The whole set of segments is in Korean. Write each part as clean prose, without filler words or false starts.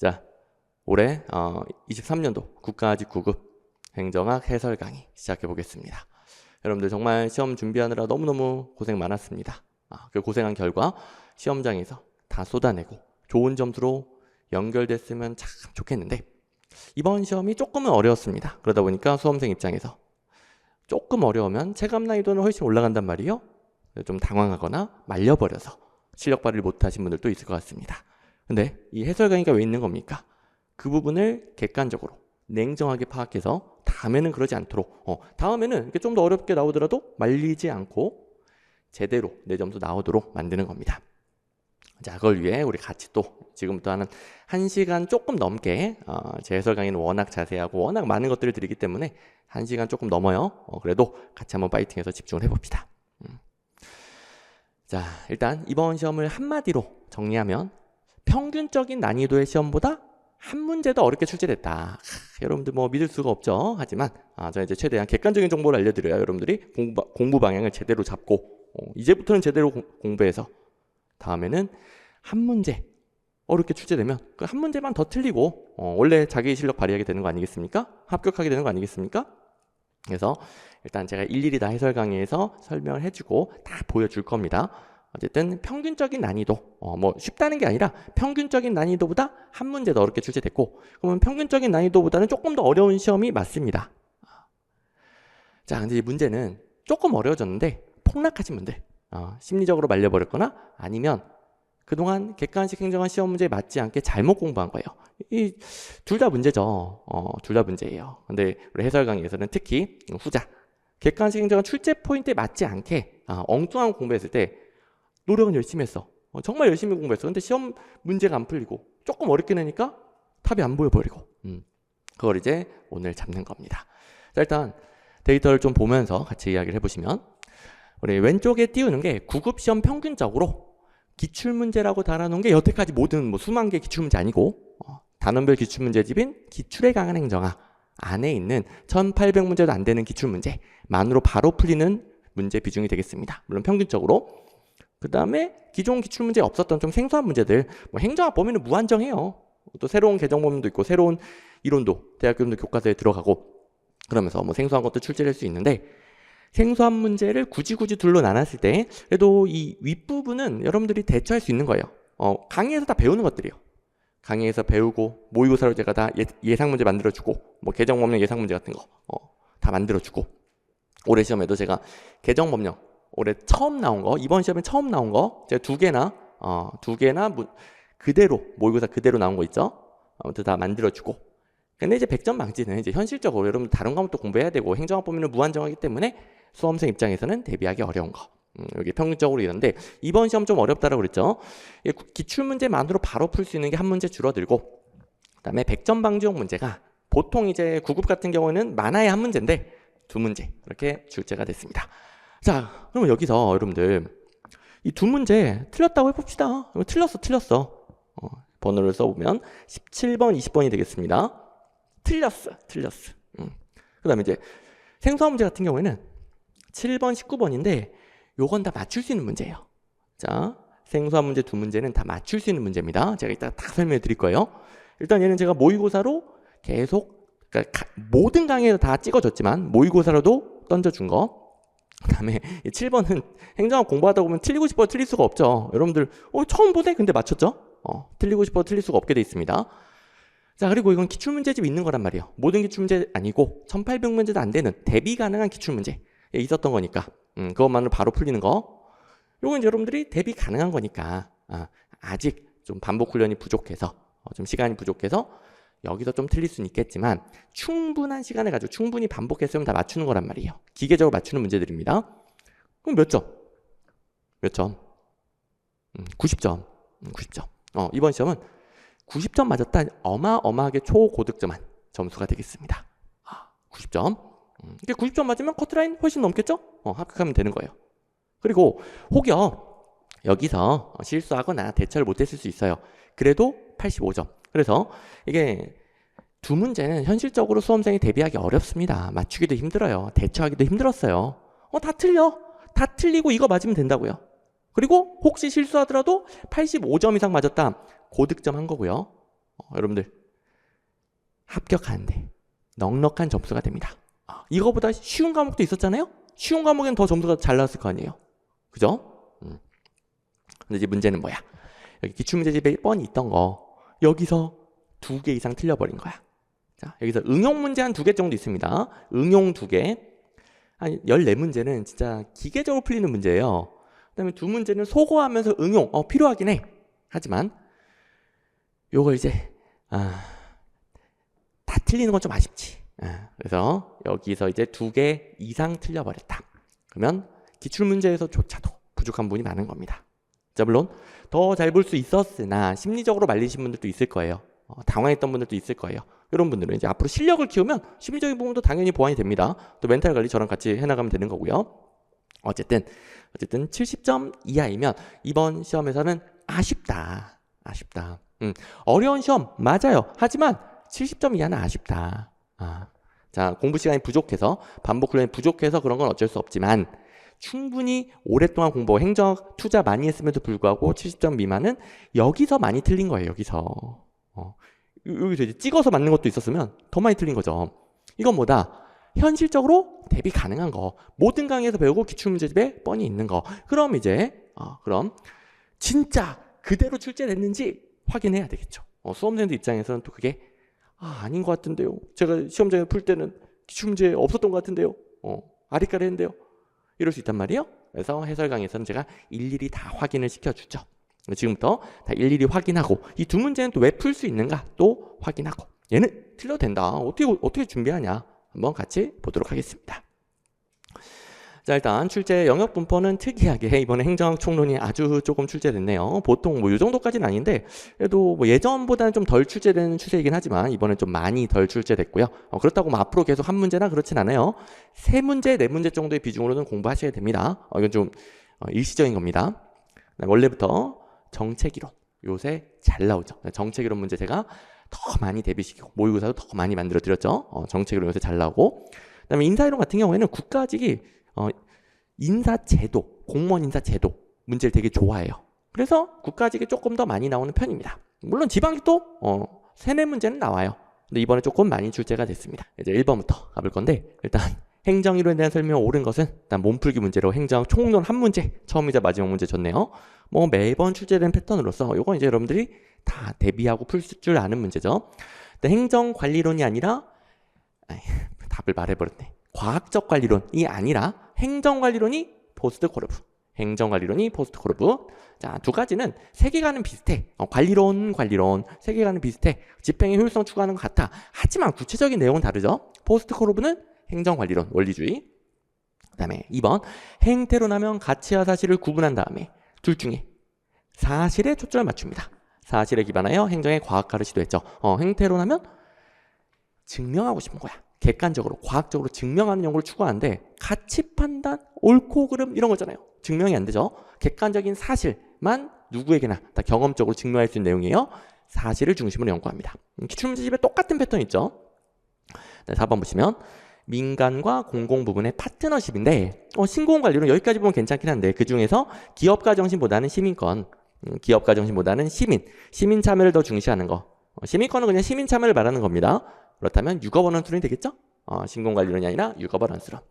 자, 올해 23년도 국가직 9급 행정학 해설 강의 시작해 보겠습니다. 여러분들 정말 시험 준비하느라 너무너무 고생 많았습니다. 그 고생한 결과 시험장에서 다 쏟아내고 좋은 점수로 연결됐으면 참 좋겠는데 이번 시험이 조금은 어려웠습니다. 그러다 보니까 수험생 입장에서 조금 어려우면 체감 난이도는 훨씬 올라간단 말이에요. 좀 당황하거나 말려버려서 실력 발휘를 못하신 분들도 있을 것 같습니다. 근데 이 해설 강의가 왜 있는 겁니까? 그 부분을 객관적으로 냉정하게 파악해서 다음에는 그러지 않도록 다음에는 좀 더 어렵게 나오더라도 말리지 않고 제대로 내 점수 나오도록 만드는 겁니다. 자, 그걸 위해 우리 같이 또 지금부터 하는 1시간 조금 넘게 제 해설 강의는 워낙 자세하고 워낙 많은 것들을 드리기 때문에 1시간 조금 넘어요. 그래도 같이 한번 파이팅해서 집중을 해봅시다. 자, 일단 이번 시험을 한마디로 정리하면 평균적인 난이도의 시험보다 한 문제 더 어렵게 출제됐다. 여러분들 뭐 믿을 수가 없죠. 하지만 저는 이제 최대한 객관적인 정보를 알려드려야 여러분들이 공부 방향을 제대로 잡고 이제부터는 제대로 공부해서 다음에는 한 문제 어렵게 출제되면 그 한 문제만 더 틀리고 원래 자기 실력 발휘하게 되는 거 아니겠습니까? 합격하게 되는 거 아니겠습니까? 그래서 일단 제가 일일이 다 해설 강의에서 설명을 해주고 다 보여줄 겁니다. 어쨌든 평균적인 난이도, 뭐 쉽다는 게 아니라 평균적인 난이도보다 한 문제 더 어렵게 출제됐고, 그러면 평균적인 난이도보다는 조금 더 어려운 시험이 맞습니다. 자, 근데 이 문제는 조금 어려워졌는데 폭락하신 분들, 심리적으로 말려버렸거나 아니면 그동안 객관식 행정학 시험 문제에 맞지 않게 잘못 공부한 거예요. 이 둘 다 문제죠. 둘 다 문제예요. 근데 우리 해설 강의에서는 특히 후자, 객관식 행정학 출제 포인트에 맞지 않게 엉뚱한 공부했을 때 노력은 열심히 했어. 정말 열심히 공부했어. 근데 시험 문제가 안 풀리고 조금 어렵게 내니까 답이 안 보여버리고 그걸 이제 오늘 잡는 겁니다. 자, 일단 데이터를 좀 보면서 같이 이야기를 해보시면 우리 왼쪽에 띄우는 게 9급 시험 평균적으로 기출문제라고 달아놓은 게 여태까지 모든 뭐 수만 개 기출문제 아니고 단원별 기출문제집인 기출에 강한 행정학 안에 있는 1800문제도 안 되는 기출문제만으로 바로 풀리는 문제 비중이 되겠습니다. 물론 평균적으로. 그 다음에 기존 기출문제에 없었던 좀 생소한 문제들, 뭐 행정학 범위는 무한정해요. 또 새로운 개정 범위도 있고 새로운 이론도 대학교도 교과서에 들어가고 그러면서 뭐 생소한 것도 출제될 수 있는데 생소한 문제를 굳이 둘로 나눴을 때 그래도 이 윗부분은 여러분들이 대처할 수 있는 거예요. 강의에서 다 배우는 것들이에요. 강의에서 배우고 모의고사로 제가 다 예상 문제 만들어주고 뭐 개정 법령 예상 문제 같은 거 다 만들어주고 올해 시험에도 제가 개정 법령 올해 처음 나온 거 이번 시험에 처음 나온 거 제가 두 개나 그대로 모의고사 그대로 나온 거 있죠. 아무튼 다 만들어주고. 근데 이제 100점 망치는 이제 현실적으로 여러분 다른 과목도 공부해야 되고 행정학 범위는 무한정하기 때문에 수험생 입장에서는 대비하기 어려운 거. 여기 평균적으로 이런데 이번 시험 좀 어렵다라고 그랬죠. 기출문제만으로 바로 풀 수 있는 게 한 문제 줄어들고 그다음에 100점 방지용 문제가 보통 이제 9급 같은 경우는 많아야 한 문제인데 두 문제 이렇게 출제가 됐습니다. 자, 그러면 여기서 여러분들 이 두 문제 틀렸다고 해봅시다. 틀렸어. 번호를 써보면 17번, 20번이 되겠습니다. 틀렸어. 그 다음에 이제 생소한 문제 같은 경우에는 7번, 19번인데 요건 다 맞출 수 있는 문제예요. 자, 생소한 문제 두 문제는 다 맞출 수 있는 문제입니다. 제가 이따 다 설명해 드릴 거예요. 일단 얘는 제가 모의고사로 계속 그러니까 모든 강의에서 다 찍어줬지만 모의고사로도 던져준 거. 그 다음에 7번은 행정학 공부하다 보면 틀리고 싶어 틀릴 수가 없죠. 여러분들 처음 보네? 근데 맞췄죠? 틀리고 싶어 틀릴 수가 없게 돼 있습니다. 자, 그리고 이건 기출문제집 있는 거란 말이에요. 모든 기출문제 아니고 1800문제도 안 되는 대비 가능한 기출문제 있었던 거니까 그것만으로 바로 풀리는 거. 요건 이제 여러분들이 대비 가능한 거니까 아직 좀 반복 훈련이 부족해서 좀 시간이 부족해서 여기서 좀 틀릴 수는 있겠지만 충분한 시간을 가지고 충분히 반복했으면 다 맞추는 거란 말이에요. 기계적으로 맞추는 문제들입니다. 그럼 몇 점? 90점. 90점. 이번 시험은 90점 맞았다 어마어마하게 초고득점한 점수가 되겠습니다. 90점. 이게 90점 맞으면 커트라인 훨씬 넘겠죠? 합격하면 되는 거예요. 그리고 혹여 여기서 실수하거나 대처를 못했을 수 있어요. 그래도 85점. 그래서 이게 두 문제는 현실적으로 수험생이 대비하기 어렵습니다. 맞추기도 힘들어요. 대처하기도 힘들었어요. 다 틀려. 다 틀리고 이거 맞으면 된다고요. 그리고 혹시 실수하더라도 85점 이상 맞았다. 고득점 한 거고요. 여러분들 합격하는데 넉넉한 점수가 됩니다. 이거보다 쉬운 과목도 있었잖아요. 쉬운 과목엔 더 점수가 잘 나왔을 거 아니에요. 그죠? 근데 이제 문제는 뭐야? 여기 기출문제집에 뻔히 있던 거 여기서 2개 이상 틀려버린 거야. 자, 여기서 응용 문제 한 2개 정도 있습니다. 응용 2개. 한 14문제는 진짜 기계적으로 풀리는 문제예요. 그 다음에 2문제는 소거하면서 응용, 필요하긴 해. 하지만 요걸 이제 다 틀리는 건 좀 아쉽지. 그래서 여기서 이제 2개 이상 틀려버렸다. 그러면 기출문제에서조차도 부족한 부분이 많은 겁니다. 자, 물론 더 잘 볼 수 있었으나 심리적으로 말리신 분들도 있을 거예요. 당황했던 분들도 있을 거예요. 이런 분들은 이제 앞으로 실력을 키우면 심리적인 부분도 당연히 보완이 됩니다. 또 멘탈 관리 저랑 같이 해나가면 되는 거고요. 어쨌든 70점 이하이면 이번 시험에서는 아쉽다. 어려운 시험 맞아요. 하지만 70점 이하는 아쉽다. 자, 공부 시간이 부족해서 반복 훈련이 부족해서 그런 건 어쩔 수 없지만 충분히 오랫동안 공부하고 행정 투자 많이 했음에도 불구하고 70점 미만은 여기서 많이 틀린 거예요. 여기서 이제 찍어서 맞는 것도 있었으면 더 많이 틀린 거죠. 이건 뭐다? 현실적으로 대비 가능한 거. 모든 강의에서 배우고 기출문제집에 뻔히 있는 거. 그럼 이제 그럼 진짜 그대로 출제됐는지 확인해야 되겠죠. 수험생들 입장에서는 또 그게 아닌 것 같은데요. 제가 시험장에 풀 때는 기출문제 없었던 것 같은데요. 아리까리 했는데요. 이럴 수 있단 말이에요. 그래서 해설 강의에서는 제가 일일이 다 확인을 시켜주죠. 지금부터 다 일일이 확인하고 이 2문제는 또 왜 풀 수 있는가 또 확인하고 얘는 틀려도 된다. 어떻게 준비하냐 한번 같이 보도록 하겠습니다. 자, 일단 출제 영역 분포는 특이하게 이번에 행정학 총론이 아주 조금 출제됐네요. 보통 이 정도까지는 아닌데 그래도 예전보다는 좀 덜 출제되는 추세이긴 하지만 이번엔 좀 많이 덜 출제됐고요. 그렇다고 앞으로 계속 한 문제나 그렇진 않아요. 3문제, 4문제 정도의 비중으로는 공부하셔야 됩니다. 이건 좀 일시적인 겁니다. 원래부터 정책이론 요새 잘 나오죠. 정책이론 문제 제가 더 많이 대비시키고 모의고사도 더 많이 만들어 드렸죠. 정책이론 요새 잘 나오고 그다음에 인사이론 같은 경우에는 국가직이 인사제도, 공무원 인사제도 문제를 되게 좋아해요. 그래서 국가직이 조금 더 많이 나오는 편입니다. 물론 지방직도 3, 4문제는 나와요. 근데 이번에 조금 많이 출제가 됐습니다. 이제 1번부터 가볼 건데 일단 행정이론에 대한 설명을 옳은 것은 일단 몸풀기 문제로 행정 총론 한 문제 처음이자 마지막 문제 줬네요. 매번 출제된 패턴으로서 이건 이제 여러분들이 다 대비하고 풀 줄 아는 문제죠. 행정관리론이 아니라 답을 말해버렸네. 과학적 관리론이 아니라 행정관리론이 포스트 코르브. 행정관리론이 포스트 코르브. 자, 2가지는 세계관은 비슷해. 관리론, 세계관은 비슷해. 집행의 효율성 추구하는 것 같아. 하지만 구체적인 내용은 다르죠. 포스트 코르브는 행정관리론, 원리주의. 그 다음에 2번 행태론 하면 가치와 사실을 구분한 다음에 둘 중에 사실에 초점을 맞춥니다. 사실에 기반하여 행정의 과학화를 시도했죠. 행태론 하면 증명하고 싶은 거야. 객관적으로, 과학적으로 증명하는 연구를 추구하는데 가치 판단, 옳고 그름 이런 거잖아요. 증명이 안 되죠. 객관적인 사실만 누구에게나 다 경험적으로 증명할 수 있는 내용이에요. 사실을 중심으로 연구합니다. 기출문제집에 똑같은 패턴 있죠. 4번 보시면 민간과 공공 부분의 파트너십인데 신공관리론 여기까지 보면 괜찮긴 한데 그중에서 기업가 정신보다는 시민권, 기업가 정신보다는 시민 참여를 더 중시하는 거. 시민권은 그냥 시민 참여를 말하는 겁니다. 그렇다면 육업원언수론이 되겠죠? 신공관리론이 아니라 육업원언수론.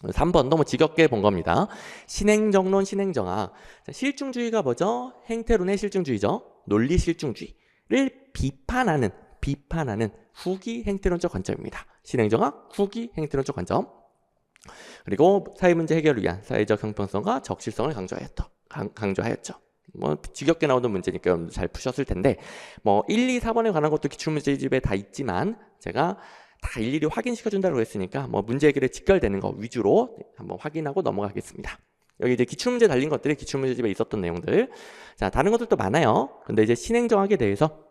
3번도 뭐 지겹게 본 겁니다. 신행정론, 신행정학. 실중주의가 뭐죠? 행태론의 실중주의죠. 논리 실중주의를 비판하는 후기 행태론적 관점입니다. 신행정학, 후기 행태론적 관점. 그리고 사회문제 해결을 위한 사회적 형평성과 적실성을 강조하였죠. 뭐 지겹게 나오던 문제니까 여러분들 잘 푸셨을 텐데 1, 2, 4번에 관한 것도 기출문제집에 다 있지만 제가 다 일일이 확인시켜준다고 했으니까 문제 해결에 직결되는 거 위주로 한번 확인하고 넘어가겠습니다. 여기 이제 기출문제 달린 것들이 기출문제집에 있었던 내용들. 자, 다른 것들도 많아요. 근데 이제 신행정학에 대해서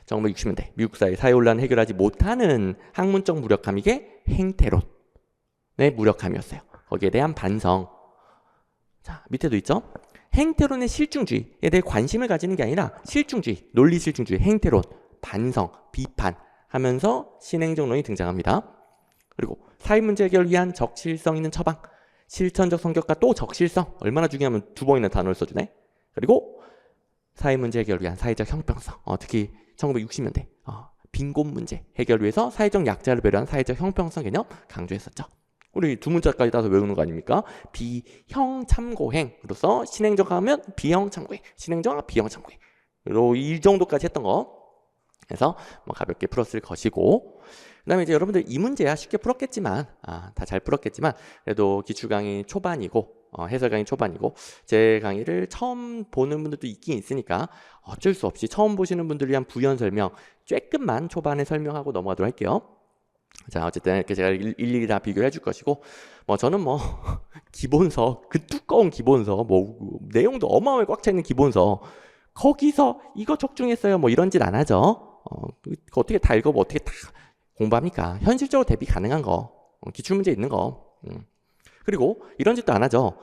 1960년대 미국 사회 사회혼란 해결하지 못하는 학문적 무력함, 이게 행태론의 무력함이었어요. 거기에 대한 반성. 자, 밑에도 있죠. 행태론의 실중주의에 대해 관심을 가지는 게 아니라 실중주의, 논리 실중주의, 행태론, 반성, 비판 하면서 신행정론이 등장합니다. 그리고 사회문제 해결을 위한 적실성 있는 처방, 실천적 성격과 또 적실성, 얼마나 중요하면 2번이나 단어를 써주네. 그리고 사회문제 해결을 위한 사회적 형평성, 특히 1960년대 빈곤 문제 해결 위해서 사회적 약자를 배려한 사회적 형평성 개념 강조했었죠. 우리 두 문자까지 따서 외우는 거 아닙니까? 비형참고행으로서 신행정하면 비형참고행, 신행정하 비형참고행. 이 정도까지 했던 거. 그래서 뭐 가볍게 풀었을 것이고, 그다음에 이제 여러분들 이 문제야 쉽게 풀었겠지만, 다 잘 풀었겠지만, 그래도 기출 강의 초반이고 해설 강의 초반이고 제 강의를 처음 보는 분들도 있긴 있으니까 어쩔 수 없이 처음 보시는 분들을 위한 부연 설명 조금만 초반에 설명하고 넘어가도록 할게요. 자, 어쨌든 이렇게 제가 일일이 다 비교해 줄 것이고, 뭐 저는 뭐 기본서, 그 두꺼운 기본서, 뭐 내용도 어마어마하게 꽉 차 있는 기본서, 거기서 이거 적중했어요 뭐 이런 짓 안 하죠. 어떻게 다 읽어보고 어떻게 다 공부합니까? 현실적으로 대비 가능한 거, 기출문제 있는 거. 그리고 이런 짓도 안 하죠.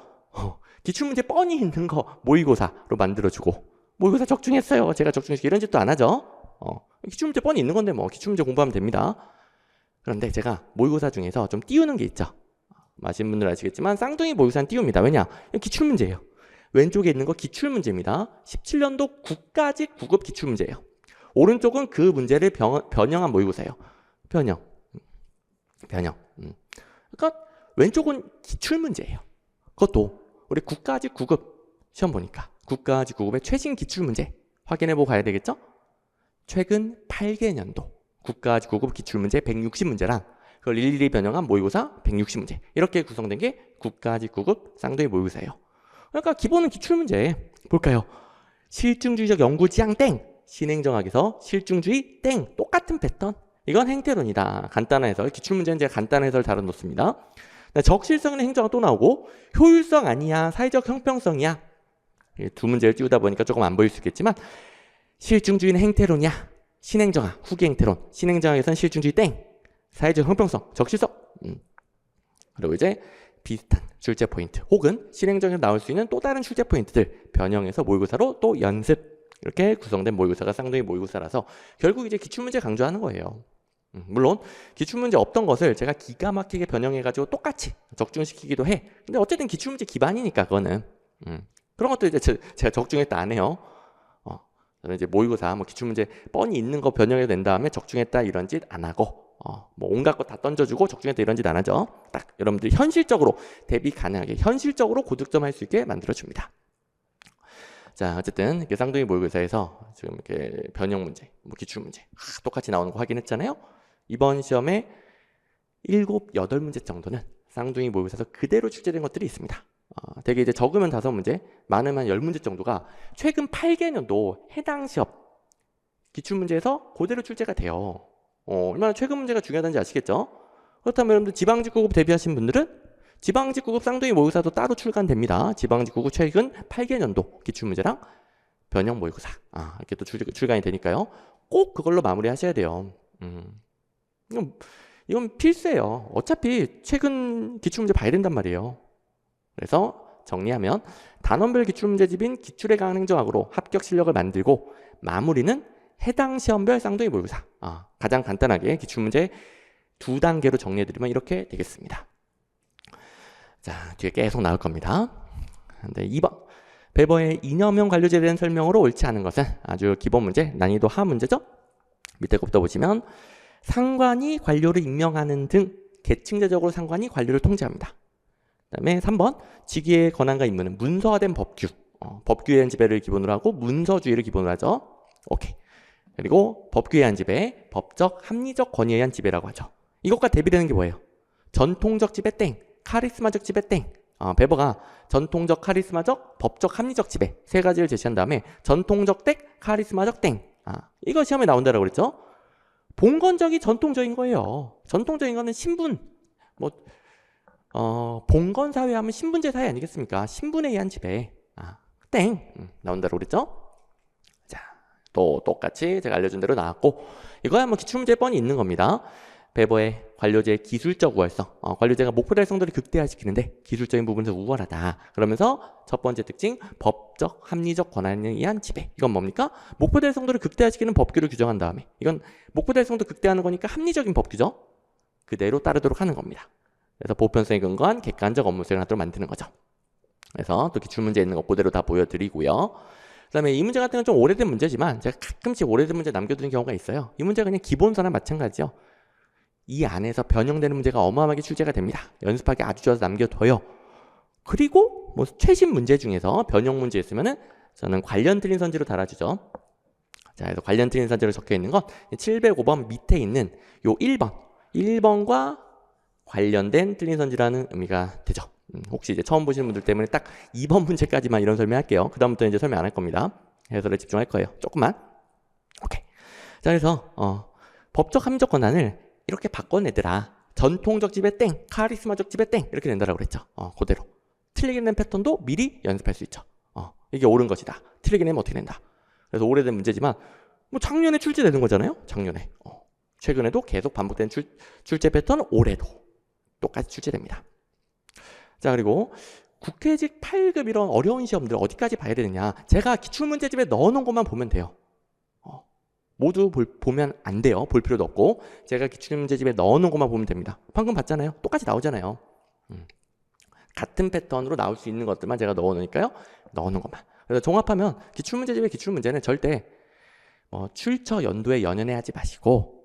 기출문제 뻔히 있는 거 모의고사로 만들어주고, 모의고사 적중했어요 제가 적중해주고, 이런 짓도 안 하죠. 기출문제 뻔히 있는 건데 뭐 기출문제 공부하면 됩니다. 그런데 제가 모의고사 중에서 좀 띄우는 게 있죠. 아시는 분들 아시겠지만 쌍둥이 모의고사는 띄웁니다. 왜냐? 기출문제예요. 왼쪽에 있는 거 기출문제입니다. 17년도 국가직 9급 기출문제예요. 오른쪽은 그 문제를 변형한 모의고사예요. 변형. 그러니까 왼쪽은 기출문제예요. 그것도 우리 국가직 9급 시험 보니까 국가직 9급의 최신 기출문제 확인해보고 가야 되겠죠? 최근 8개년도 국가직 9급 기출문제 160문제랑 그걸 일일이 변형한 모의고사 160문제, 이렇게 구성된 게 국가직 9급 쌍둥이 모의고사예요. 그러니까 기본은 기출문제. 볼까요? 실증주의적 연구지향 땡, 신행정학에서 실증주의 땡, 똑같은 패턴. 이건 행태론이다. 간단한 해설. 기출문제는 제가 간단한 해설 다뤄놓습니다. 적실성은 행정학 또 나오고, 효율성 아니야, 사회적 형평성이야. 두 문제를 띄우다 보니까 조금 안 보일 수 있겠지만, 실증주의는 행태론이야, 신행정학, 후기 행태론. 신행정학에서는 실증주의 땡, 사회적 형평성, 적실성. 그리고 이제 비슷한 출제 포인트, 혹은 실행정에서 나올 수 있는 또 다른 출제 포인트들 변형해서 모의고사로 또 연습. 이렇게 구성된 모의고사가 쌍둥이 모의고사라서 결국 이제 기출문제 강조하는 거예요. 물론 기출문제 없던 것을 제가 기가 막히게 변형해가지고 똑같이 적중시키기도 해. 근데 어쨌든 기출문제 기반이니까 그거는 그런 것도 이제 제가 적중했다 안 해요. 저는 이제 모의고사 뭐 기출문제 뻔히 있는 거 변형해도 된 다음에 적중했다 이런 짓 안 하고, 뭐 온갖 거 다 던져주고 적중했다 이런 짓 안 하죠. 딱 여러분들이 현실적으로 대비 가능하게, 현실적으로 고득점 할 수 있게 만들어줍니다. 자, 어쨌든 이렇게 쌍둥이 모의고사에서 지금 이렇게 변형 문제, 뭐 기출 문제 똑같이 나오는 거 확인했잖아요. 이번 시험에 7, 8문제 정도는 쌍둥이 모의고사에서 그대로 출제된 것들이 있습니다. 되게 이제 적으면 5문제, 많으면 10문제 정도가 최근 8개년도 해당 시험 기출문제에서 그대로 출제가 돼요. 얼마나 최근 문제가 중요하다는지 아시겠죠? 그렇다면 여러분들 지방직 9급 대비하신 분들은 지방직 9급 쌍둥이 모의고사도 따로 출간됩니다. 지방직 9급 최근 8개년도 기출문제랑 변형 모의고사 이렇게 또 출간이 되니까요. 꼭 그걸로 마무리하셔야 돼요. 이건 필수예요. 어차피 최근 기출문제 봐야 된단 말이에요. 그래서 정리하면 단원별 기출문제집인 기출에 강한 행정학으로 합격 실력을 만들고, 마무리는 해당 시험별 쌍둥이 모의고사. 가장 간단하게 기출문제 2단계로 정리해드리면 이렇게 되겠습니다. 자, 뒤에 계속 나올 겁니다. 근데 2번 배버의 이념형 관료제에 대한 설명으로 옳지 않은 것은 아주 기본 문제, 난이도 하 문제죠. 밑에 것부터 보시면 상관이 관료를 임명하는 등 계층제적으로 상관이 관료를 통제합니다. 그 다음에 3번 직위의 권한과 임무는 문서화된 법규, 법규에 의한 지배를 기본으로 하고 문서주의를 기본으로 하죠. 오케이. 그리고 법규에 의한 지배, 법적 합리적 권위에 의한 지배라고 하죠. 이것과 대비되는 게 뭐예요? 전통적 지배 땡, 카리스마적 지배 땡. 베버가 전통적, 카리스마적, 법적, 합리적 지배 세 가지를 제시한 다음에 전통적 땡, 카리스마적 땡. 이거 시험에 나온다라고 그랬죠? 봉건적이 전통적인 거예요. 전통적인 거는 신분, 봉건 사회 하면 신분제 사회 아니겠습니까? 신분에 의한 지배. 땡. 나온다라고 그랬죠? 자, 또 똑같이 제가 알려준 대로 나왔고, 이거야 뭐 기출문제 뻔히 있는 겁니다. 베버의 관료제의 기술적 우월성. 관료제가 목표 달성도를 극대화시키는데 기술적인 부분에서 우월하다. 그러면서 첫 번째 특징, 법적, 합리적 권한에 의한 지배. 이건 뭡니까? 목표 달성도를 극대화시키는 법규를 규정한 다음에, 이건 목표 달성도 극대화하는 거니까 합리적인 법규죠. 그대로 따르도록 하는 겁니다. 그래서 보편성에 근거한 객관적 업무 수행을 하도록 만드는 거죠. 그래서 또 기출문제에 있는 것 그대로 다 보여드리고요. 그 그다음에 이 문제 같은 건 좀 오래된 문제지만 제가 가끔씩 오래된 문제 남겨두는 경우가 있어요. 이 문제가 그냥 기본서나 마찬가지죠. 이 안에서 변형되는 문제가 어마어마하게 출제가 됩니다. 연습하기 아주 좋아서 남겨둬요. 그리고 뭐 최신 문제 중에서 변형 문제 있으면은 저는 관련 틀린 선지로 달아주죠. 자, 그래서 관련 틀린 선지로 적혀 있는 건 705번 밑에 있는 요 1번과 관련된 틀린 선지라는 의미가 되죠. 혹시 이제 처음 보시는 분들 때문에 딱 2번 문제까지만 이런 설명할게요. 그 다음부터 이제 설명 안 할 겁니다. 해설에 집중할 거예요. 조금만. 오케이. 자, 그래서 법적 합리적 권한을 이렇게 바꿔내더라. 전통적 집에 땡, 카리스마적 집에 땡 이렇게 낸다라고 그랬죠. 그대로. 틀리게 낸 패턴도 미리 연습할 수 있죠. 이게 옳은 것이다. 틀리게 내면 어떻게 낸다. 그래서 오래된 문제지만 뭐 작년에 출제되는 거잖아요. 작년에. 최근에도 계속 반복된 출제 패턴 올해도 똑같이 출제됩니다. 자, 그리고 국회직 8급 이런 어려운 시험들 어디까지 봐야 되느냐. 제가 기출문제집에 넣어놓은 것만 보면 돼요. 모두 보면 안 돼요. 볼 필요도 없고 제가 기출문제집에 넣어놓은 것만 보면 됩니다. 방금 봤잖아요. 똑같이 나오잖아요. 같은 패턴으로 나올 수 있는 것들만 제가 넣어놓으니까요. 넣어놓은 것만. 그래서 종합하면 기출문제집의 기출문제는 절대 출처 연도에 연연해하지 마시고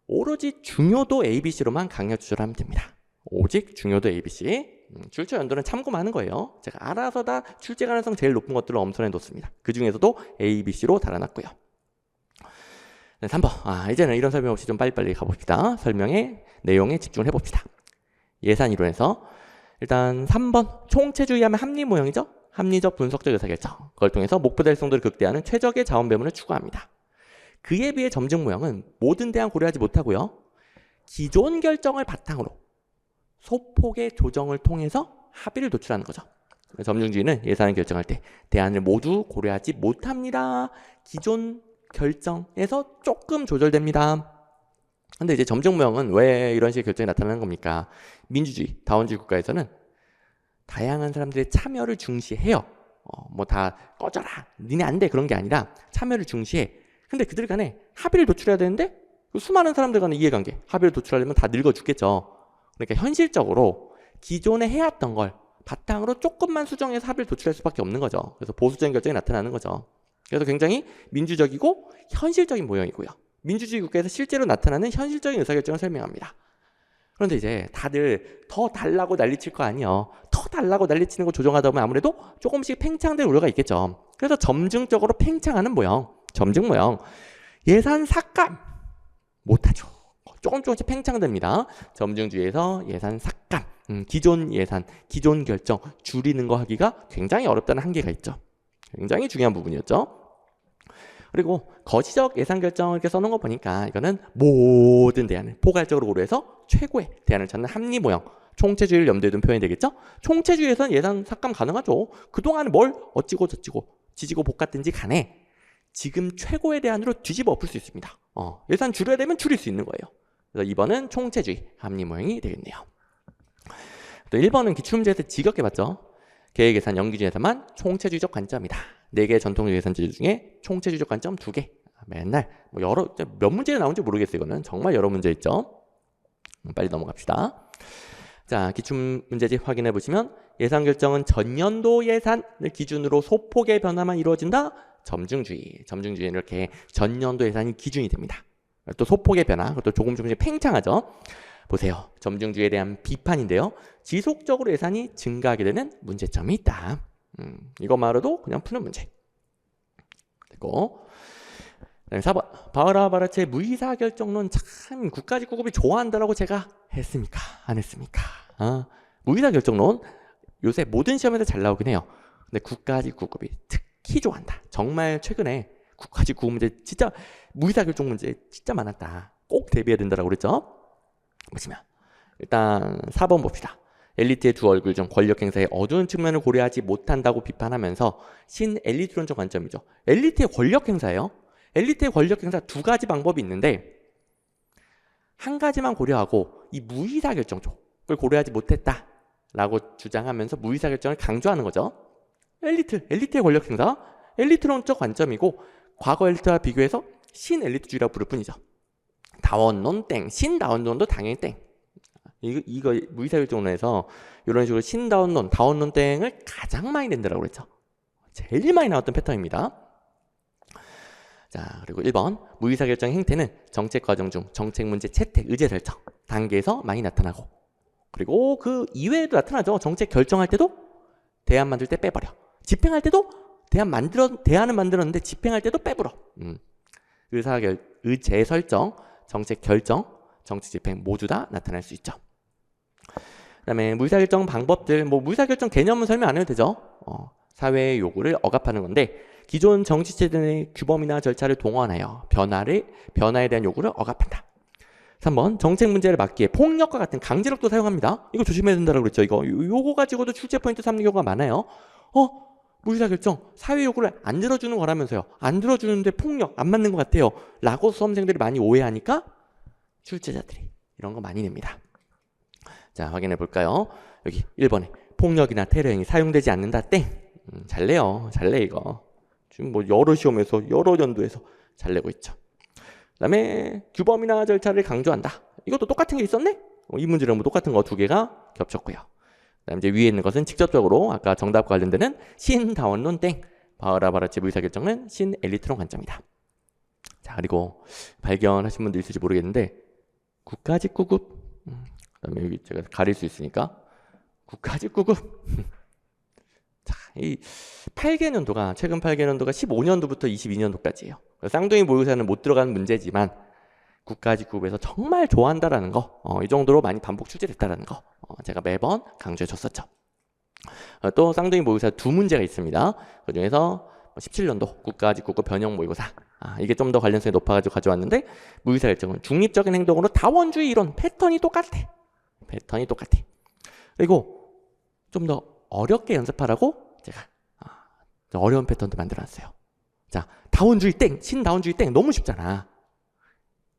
오로지 중요도 ABC로만 강약 조절하면 됩니다. 오직 중요도 ABC. 출처 연도는 참고만 하는 거예요. 제가 알아서 다 출제 가능성 제일 높은 것들을 엄선해 놓습니다. 그 중에서도 ABC로 달아놨고요. 네, 3번. 이제는 이런 설명 없이 좀 빨리빨리 가봅시다. 설명의 내용에 집중을 해봅시다. 예산 이론에서 일단 3번 총체주의하면 합리 모형이죠. 합리적 분석적 의사결정. 그걸 통해서 목표 달성도를 극대화하는 최적의 자원 배분을 추구합니다. 그에 비해 점증 모형은 모든 대안 고려하지 못하고요. 기존 결정을 바탕으로 소폭의 조정을 통해서 합의를 도출하는 거죠. 점증주의는 예산을 결정할 때 대안을 모두 고려하지 못합니다. 기존 결정에서 조금 조절됩니다. 근데 이제 점증 모형은 왜 이런 식의 결정이 나타나는 겁니까? 민주주의, 다원주의 국가에서는 다양한 사람들의 참여를 중시해요. 뭐 다 꺼져라, 니네 안 돼 그런 게 아니라 참여를 중시해. 근데 그들 간에 합의를 도출해야 되는데 수많은 사람들 간의 이해관계, 합의를 도출하려면 다 늙어 죽겠죠. 그러니까 현실적으로 기존에 해왔던 걸 바탕으로 조금만 수정해서 합의를 도출할 수밖에 없는 거죠. 그래서 보수적인 결정이 나타나는 거죠. 그래서 굉장히 민주적이고 현실적인 모형이고요. 민주주의 국가에서 실제로 나타나는 현실적인 의사결정을 설명합니다. 그런데 이제 다들 더 달라고 난리칠 거 아니에요. 더 달라고 난리치는 거 조정하다 보면 아무래도 조금씩 팽창될 우려가 있겠죠. 그래서 점증적으로 팽창하는 모형, 점증 모형. 예산 삭감 못하죠. 조금씩 팽창됩니다. 점증주의에서 예산 삭감, 기존 예산, 기존 결정 줄이는 거 하기가 굉장히 어렵다는 한계가 있죠. 굉장히 중요한 부분이었죠. 그리고 거시적 예산 결정을 이렇게 써놓은 거 보니까 이거는 모든 대안을 포괄적으로 고려해서 최고의 대안을 찾는 합리 모형, 총체주의를 염두에 둔 표현이 되겠죠. 총체주의에서는 예산 삭감 가능하죠. 그동안 뭘 어찌고 저찌고 지지고 볶았든지 간에 지금 최고의 대안으로 뒤집어 엎을 수 있습니다. 예산 줄여야 되면 줄일 수 있는 거예요. 그래서 2번은 총체주의 합리 모형이 되겠네요. 또 1번은 기출문제에서 지겹게 봤죠. 계획예산, 연기주의에서만 총체주의적 관점이다. 4개의 전통적 예산제도 중에 총체주의적 관점 2개. 맨날 몇 문제 나온지 모르겠어요. 이거는 정말 여러 문제 있죠. 빨리 넘어갑시다. 자, 기출문제집 확인해 보시면 예산 결정은 전년도 예산을 기준으로 소폭의 변화만 이루어진다. 점증주의. 점증주의는 이렇게 전년도 예산이 기준이 됩니다. 또 소폭의 변화, 그것도 조금씩 팽창하죠. 보세요. 점증주의에 대한 비판인데요. 지속적으로 예산이 증가하게 되는 문제점이 있다. 이것만으로도 그냥 푸는 문제. 그리고 4번. 바흐라-바라츠의 무의사결정론 참 국가직 9급이 좋아한다라고 제가 했습니까? 안 했습니까? 무의사결정론 요새 모든 시험에서 잘 나오긴 해요. 근데 국가직 9급이 특히 좋아한다. 정말 최근에 국가직 9급 문제 진짜 무의사결정 문제 진짜 많았다. 꼭 대비해야 된다라고 그랬죠? 보시면 일단 4번 봅시다. 엘리트의 두 얼굴 중 권력 행사의 어두운 측면을 고려하지 못한다고 비판하면서 신엘리트론적 관점이죠. 엘리트의 권력 행사예요. 엘리트의 권력 행사 2가지 방법이 있는데 한 가지만 고려하고 이 무의사결정 쪽을 고려하지 못했다라고 주장하면서 무의사결정을 강조하는 거죠. 엘리트의 권력 행사, 엘리트론적 관점이고 과거 엘리트와 비교해서 신엘리트주의라고 부를 뿐이죠. 다원론 땡, 신다원론도 당연히 땡. 이거 무의사결정론에서 이런 식으로 신다원론, 다원론 땡을 가장 많이 낸다라고 그랬죠. 제일 많이 나왔던 패턴입니다. 자, 그리고 1번 무의사결정 행태는 정책 과정 중 정책 문제 채택, 의제 설정 단계에서 많이 나타나고, 그리고 그 이외에도 나타나죠. 정책 결정할 때도 대안 만들 때 빼버려. 집행할 때도 대안은 만들었는데 집행할 때도 빼버려. 의제 설정, 정책 결정, 정책 집행 모두 다 나타날 수 있죠. 그다음에 무의사결정 방법들, 무의사결정 개념은 설명 안 해도 되죠. 사회의 요구를 억압하는 건데 기존 정치체제 내 규범이나 절차를 동원하여 변화에 대한 요구를 억압한다. 3번 정책 문제를 막기에 폭력과 같은 강제력도 사용합니다. 이거 조심해야 된다고 그랬죠. 요거 가지고도 출제 포인트 삼는 경우가 많아요. 무의사결정 사회 요구를 안 들어주는 거라면서요. 안 들어주는데 폭력 안 맞는 것 같아요 라고 수험생들이 많이 오해하니까 출제자들이 이런 거 많이 냅니다. 자, 확인해 볼까요? 여기 1번에 폭력이나 테러 행위 사용되지 않는다 땡. 잘 내요. 잘 내 이거. 지금 여러 시험에서 여러 연도에서 잘 내고 있죠. 그다음에 규범이나 절차를 강조한다. 이것도 똑같은 게 있었네? 이 문제랑 똑같은 거 두 개가 겹쳤고요. 그다음 이제 위에 있는 것은 직접적으로 아까 정답과 관련되는 신다원론 땡. 바라바라치 의사결정은 신엘리트론 관점이다. 자, 그리고 발견하신 분도 있을지 모르겠는데 국가직구급. 그다음에 여기 제가 가릴 수 있으니까 국가직구급. 자, 이 8개년도가 최근 8개년도가 15년도부터 22년도까지예요. 쌍둥이 모의고사는 못 들어가는 문제지만 국가직급에서 정말 좋아한다라는 거, 이 정도로 많이 반복 출제됐다라는 거, 제가 매번 강조해 줬었죠. 또 쌍둥이 모의고사 두 문제가 있습니다. 그 중에서 17년도 국가직급고 변형 모의고사, 이게 좀 더 관련성이 높아가지고 가져왔는데 무의사 결정은 중립적인 행동으로 다원주의 이론 패턴이 똑같아. 그리고 좀 더 어렵게 연습하라고 제가 어려운 패턴도 만들어놨어요. 자, 다원주의 땡, 신다원주의 땡 너무 쉽잖아.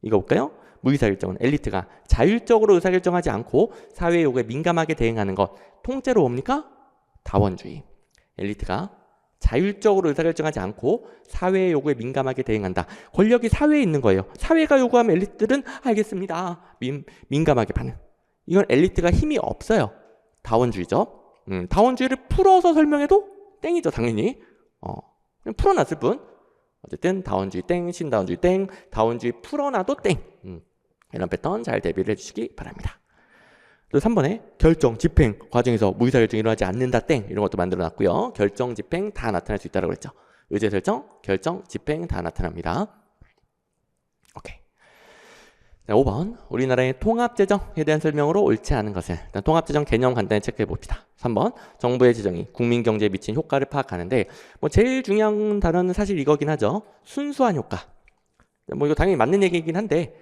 이거 볼까요? 무의사결정은 엘리트가 자율적으로 의사결정하지 않고 사회 요구에 민감하게 대응하는 것, 통째로 뭡니까? 다원주의. 엘리트가 자율적으로 의사결정하지 않고 사회의 요구에 민감하게 대응한다. 권력이 사회에 있는 거예요. 사회가 요구하면 엘리트들은 알겠습니다. 민감하게 반응. 이건 엘리트가 힘이 없어요. 다원주의죠. 다원주의를 풀어서 설명해도 땡이죠, 당연히. 그냥 풀어놨을 뿐. 어쨌든 다원주의 땡, 신다원주의 땡, 다원주의 풀어놔도 땡. 이런 패턴 잘 대비를 해주시기 바랍니다. 또 3번에 결정, 집행 과정에서 무의사결정이 일어나지 않는다 땡, 이런 것도 만들어놨고요. 결정, 집행 다 나타날 수 있다고 그랬죠. 의제설정, 결정, 집행 다 나타납니다. 오케이. 자, 5번 우리나라의 통합재정에 대한 설명으로 옳지 않은 것을, 일단 통합재정 개념 간단히 체크해 봅시다. 3번 정부의 재정이 국민경제에 미친 효과를 파악하는데 제일 중요한 단어는 사실 이거긴 하죠. 순수한 효과. 이거 당연히 맞는 얘기이긴 한데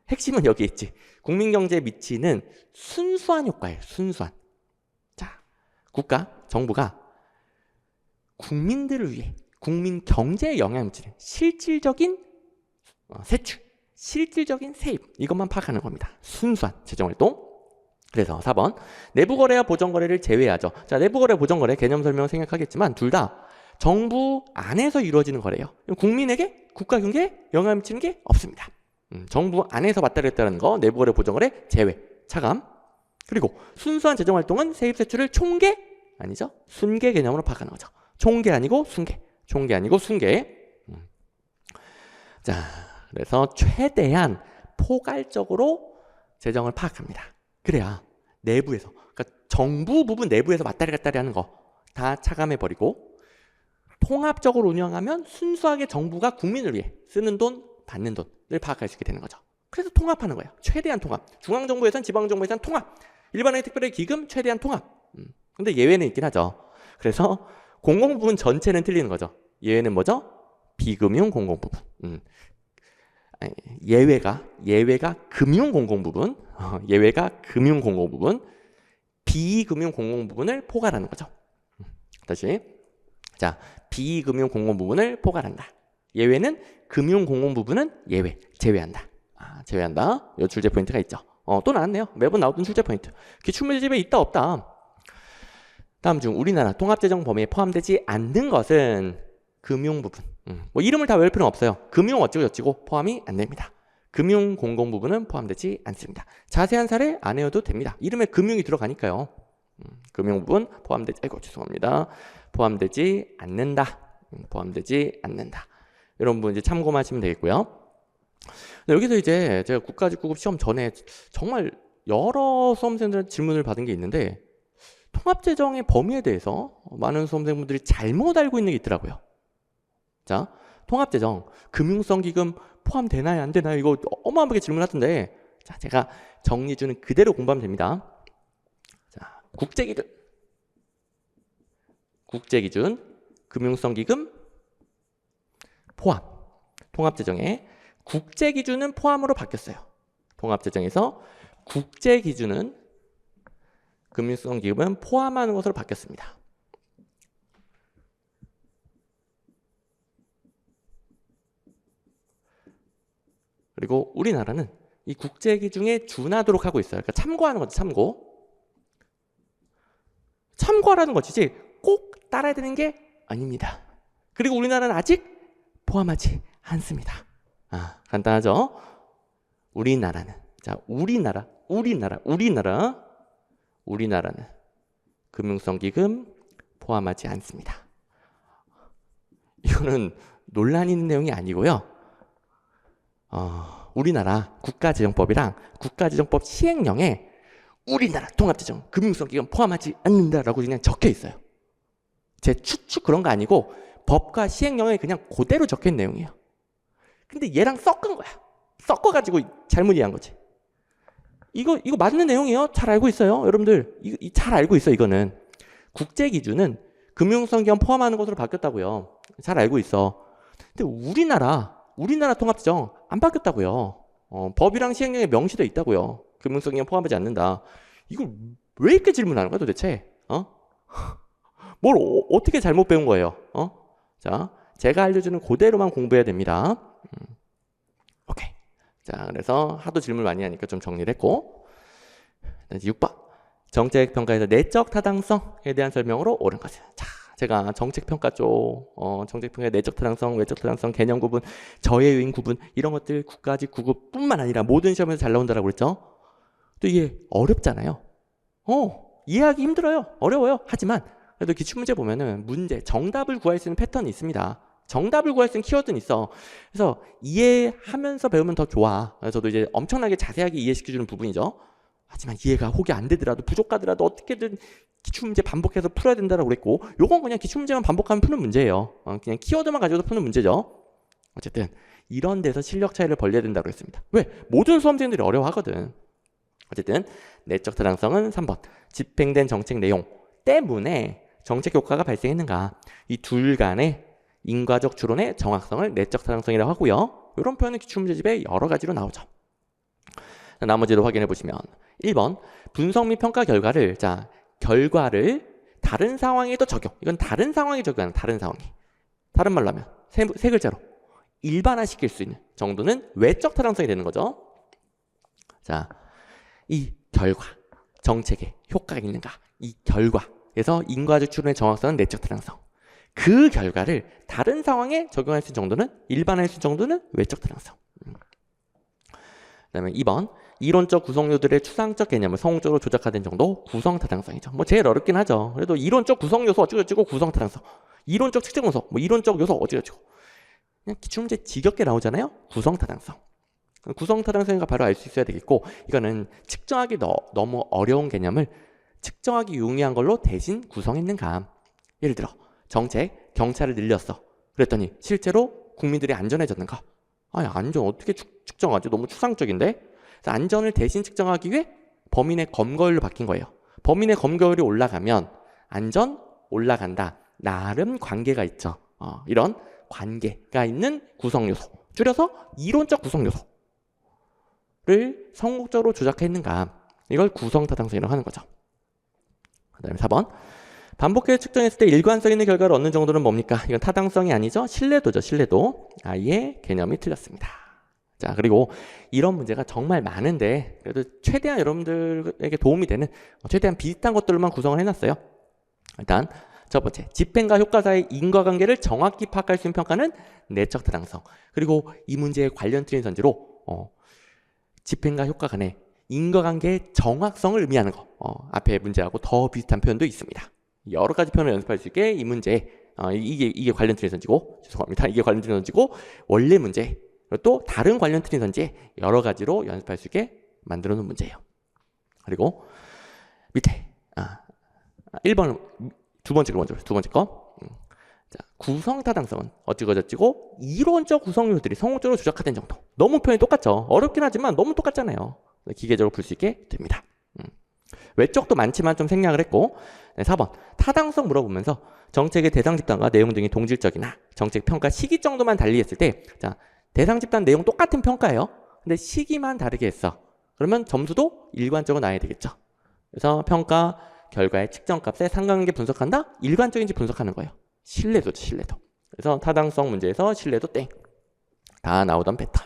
핵심은 여기 있지. 국민경제에 미치는 순수한 효과예요. 순수한. 자, 정부가 국민들을 위해 국민 경제에 영향을 미치는 실질적인 세출, 실질적인 세입, 이것만 파악하는 겁니다. 순수한 재정활동. 그래서 4번 내부거래와 보전거래를 제외하죠. 자, 내부거래, 보전거래 개념 설명 생략하겠지만 둘 다 정부 안에서 이루어지는 거래예요. 국민에게, 국가 경제에 영향을 미치는 게 없습니다. 정부 안에서 왔다 갔다 하는 거, 내부거래, 보전거래 제외, 차감. 그리고 순수한 재정활동은 세입세출을 총계, 아니죠, 순계 개념으로 파악하는 거죠. 총계 아니고 순계, 총계 아니고 순계. 자, 그래서 최대한 포괄적으로 재정을 파악합니다. 그래야 내부에서, 그러니까 정부 부분 내부에서 왔다리 갔다리 하는 거 다 차감해버리고 통합적으로 운영하면 순수하게 정부가 국민을 위해 쓰는 돈, 받는 돈을 파악할 수 있게 되는 거죠. 그래서 통합하는 거예요. 최대한 통합. 중앙정부 예산, 지방정부 예산 통합. 일반의 특별의 기금 최대한 통합. 근데 예외는 있긴 하죠. 그래서 공공부문 전체는 틀리는 거죠. 예외는 뭐죠? 비금융 공공부문. 예외가 금융공공부문, 예외가 금융공공부문, 비금융공공부문을 포괄하는 거죠. 다시, 자, 비금융공공부문을 포괄한다. 예외는 금융공공부문은 예외, 제외한다. 제외한다. 이 출제 포인트가 있죠. 또 나왔네요. 매번 나오던 출제 포인트. 기출문제집에 있다 없다. 다음 중 우리나라 통합재정 범위에 포함되지 않는 것은 금융부분. 이름을 다 외울 필요는 없어요. 금융 어찌고 포함이 안 됩니다. 금융 공공 부분은 포함되지 않습니다. 자세한 사례 안 외워도 됩니다. 이름에 금융이 들어가니까요. 금융 부분 포함되지 않는다. 포함되지 않는다. 이런 부분 이제 참고하시면 되겠고요. 여기서 이제 제가 국가직구급 시험 전에 정말 여러 수험생들한테 질문을 받은 게 있는데 통합재정의 범위에 대해서 많은 수험생분들이 잘못 알고 있는 게 있더라고요. 자, 통합재정, 금융성기금 포함되나요? 안 되나요? 이거 어마어마하게 질문하던데 자, 제가 정리주는 그대로 공부하면 됩니다. 자, 국제기준, 금융성기금 포함. 통합재정에 국제기준은 포함으로 바뀌었어요. 통합재정에서 국제기준은 금융성기금은 포함하는 것으로 바뀌었습니다. 그리고 우리나라는 이 국제기준에 준하도록 하고 있어요. 그러니까 참고하는 거죠. 참고하라는 것이지 꼭 따라야 되는 게 아닙니다. 그리고 우리나라는 아직 포함하지 않습니다. 간단하죠? 우리나라는 금융성기금 포함하지 않습니다. 이거는 논란 있는 내용이 아니고요. 우리나라 국가재정법이랑 국가재정법 시행령에 우리나라 통합재정 금융성기금 포함하지 않는다라고 그냥 적혀 있어요. 제 추측 그런 거 아니고 법과 시행령에 그냥 그대로 적혀 있는 내용이에요. 근데 얘랑 섞은 거야. 섞어가지고 잘못 이해한 거지. 이거 맞는 내용이에요. 잘 알고 있어요. 여러분들 잘 알고 있어. 이거는 국제기준은 금융성기금 포함하는 것으로 바뀌었다고요. 잘 알고 있어. 근데 우리나라 통합재정 안 바뀌었다고요. 법이랑 시행령에 명시되어 있다고요. 금융성기금 포함하지 않는다. 이걸 왜 이렇게 질문하는 거야 도대체? 뭘 어떻게 잘못 배운 거예요? 자, 제가 알려주는 그대로만 공부해야 됩니다. 오케이. 자, 그래서 하도 질문 많이 하니까 좀 정리를 했고 6번 정책평가에서 내적 타당성에 대한 설명으로 옳은 것은 자, 제가 정책평가 쪽 정책평가의 내적 타당성, 외적 타당성, 개념 구분, 저해 요인 구분 이런 것들 국가직 구급뿐만 아니라 모든 시험에서 잘 나온다라고 그랬죠. 또 이게 어렵잖아요. 이해하기 힘들어요. 어려워요. 하지만 그래도 기출문제 보면은 정답을 구할 수 있는 패턴이 있습니다. 정답을 구할 수 있는 키워드는 있어. 그래서 이해하면서 배우면 더 좋아. 저도 이제 엄청나게 자세하게 이해시켜주는 부분이죠. 하지만 이해가 혹이 안 되더라도 부족하더라도 어떻게든 기출문제 반복해서 풀어야 된다고 그랬고 요건 그냥 기출문제만 반복하면 푸는 문제예요. 그냥 키워드만 가지고도 푸는 문제죠. 어쨌든 이런 데서 실력 차이를 벌려야 된다고 했습니다. 왜? 모든 수험생들이 어려워하거든. 어쨌든 내적 타당성은 3번 집행된 정책 내용 때문에 정책 효과가 발생했는가 이 둘 간의 인과적 추론의 정확성을 내적 타당성이라고 하고요. 이런 표현은 기출문제집에 여러 가지로 나오죠. 자, 나머지도 확인해 보시면 1번 분석 및 평가 결과를 다른 상황에도 적용. 이건 다른 상황에 적용하는 다른 상황이. 다른 말로 하면 세 글자로 일반화시킬 수 있는 정도는 외적 타당성이 되는 거죠. 자, 이 결과, 정책에 효과가 있는가? 이 결과에서 인과적 추론의 정확성은 내적 타당성. 그 결과를 다른 상황에 적용할 수 있는 정도는 일반화할 수 있는 정도는 외적 타당성. 그다음에 2번 이론적 구성요들의 추상적 개념을 성공적으로 조작하는 정도 구성 타당성이죠. 뭐 제일 어렵긴 하죠. 그래도 이론적 구성 요소 어쩌고저쩌고 구성 타당성. 이론적 측정 요소, 이론적 요소 어쩌고저쩌고. 그냥 기출문제 지겹게 나오잖아요. 구성 타당성. 구성 타당성인가 바로 알 수 있어야 되겠고 이거는 측정하기 너무 어려운 개념을 측정하기 용이한 걸로 대신 구성했는가. 예를 들어 정책, 경찰을 늘렸어. 그랬더니 실제로 국민들이 안전해졌는가? 안전 어떻게 측정하지? 너무 추상적인데? 그래서 안전을 대신 측정하기 위해 범인의 검거율로 바뀐 거예요. 범인의 검거율이 올라가면 안전 올라간다. 나름 관계가 있죠. 이런 관계가 있는 구성요소. 줄여서 이론적 구성요소를 성공적으로 조작했는가. 이걸 구성타당성이라고 하는 거죠. 그 다음에 4번. 반복해서 측정했을 때 일관성 있는 결과를 얻는 정도는 뭡니까? 이건 타당성이 아니죠. 신뢰도죠. 신뢰도. 아예 개념이 틀렸습니다. 자, 그리고 이런 문제가 정말 많은데 그래도 최대한 여러분들에게 도움이 되는 최대한 비슷한 것들만 구성을 해놨어요. 일단 첫 번째, 집행과 효과 사이의 인과관계를 정확히 파악할 수 있는 평가는 내적 타당성. 그리고 이 문제에 관련 틀린 선지로 집행과 효과 간의 인과관계의 정확성을 의미하는 거. 앞에 문제하고 더 비슷한 표현도 있습니다. 여러 가지 표현을 연습할 수 있게 이 문제에 이게 관련 트리 선지고 죄송합니다. 이게 관련 트리 선지고 원래 문제 그리고 또 다른 관련 트리 선지 여러 가지로 연습할 수 있게 만들어 놓은 문제예요. 그리고 밑에 1번 두 번째 거 자, 구성 타당성은 어찌고 이론적 구성률들이 성공적으로 조작화된 정도. 너무 표현이 똑같죠. 어렵긴 하지만 너무 똑같잖아요. 기계적으로 풀 수 있게 됩니다. 외적도 많지만 좀 생략을 했고 4번 타당성 물어보면서 정책의 대상 집단과 내용 등이 동질적이나 정책 평가 시기 정도만 달리했을 때 자, 대상 집단 내용 똑같은 평가예요. 근데 시기만 다르게 했어. 그러면 점수도 일관적으로 나야 되겠죠. 그래서 평가 결과의 측정값에 상관관계 분석한다? 일관적인지 분석하는 거예요. 신뢰도죠, 신뢰도. 그래서 타당성 문제에서 신뢰도 땡. 다 나오던 패턴.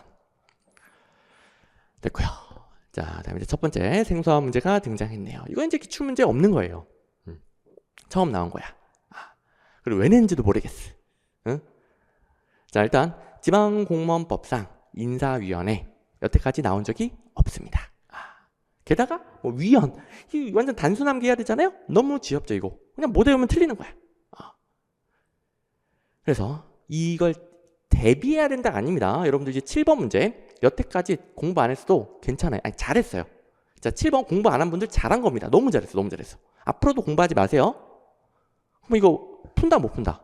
됐고요. 자, 다음에 이제 첫 번째 생소한 문제가 등장했네요. 이건 이제 기출문제 없는 거예요. 처음 나온 거야. 그리고 왜 낸지도 모르겠어. 응? 자, 일단 지방공무원법상 인사위원회 여태까지 나온 적이 없습니다. 게다가 뭐 위원, 이 완전 단순함게 해야 되잖아요. 너무 지엽죠 이거. 그냥 못 외우면 틀리는 거야. 그래서 이걸 대비해야 된다가 아닙니다. 여러분들 이제 7번 문제 여태까지 공부 안 했어도 괜찮아요. 아니 잘했어요. 자 7번 공부 안 한 분들 잘한 겁니다. 너무 잘했어, 너무 잘했어. 앞으로도 공부하지 마세요. 그럼 이거 푼다 못 푼다?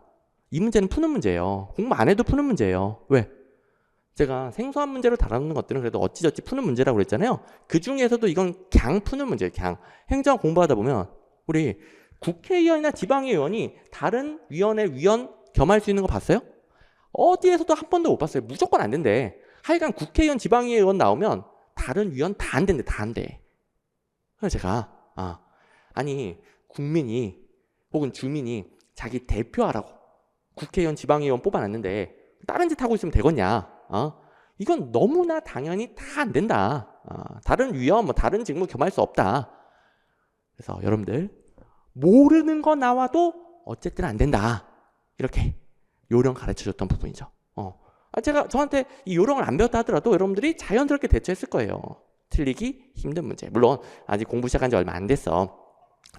이 문제는 푸는 문제예요. 공부 안 해도 푸는 문제예요. 왜? 제가 생소한 문제로 다루는 것들은 그래도 어찌저찌 푸는 문제라고 그랬잖아요. 그 중에서도 이건 그냥 푸는 문제예요. 그냥 행정 공부하다 보면 우리 국회의원이나 지방의원이 다른 위원회 위원 겸할 수 있는 거 봤어요? 어디에서도 한 번도 못 봤어요. 무조건 안 된대. 하여간 국회의원, 지방의원 나오면 다른 위원 다 안 된대, 다 안 돼. 그래서 제가 아니 국민이 혹은 주민이 자기 대표하라고 국회의원, 지방의원 뽑아놨는데 다른 짓 하고 있으면 되겠냐? 이건 너무나 당연히 다 안 된다. 다른 위원, 뭐 다른 직무 겸할 수 없다. 그래서 여러분들 모르는 거 나와도 어쨌든 안 된다. 이렇게 요령 가르쳐줬던 부분이죠. 제가 저한테 이 요령을 안 배웠다 하더라도 여러분들이 자연스럽게 대처했을 거예요. 틀리기 힘든 문제. 물론 아직 공부 시작한 지 얼마 안 됐어.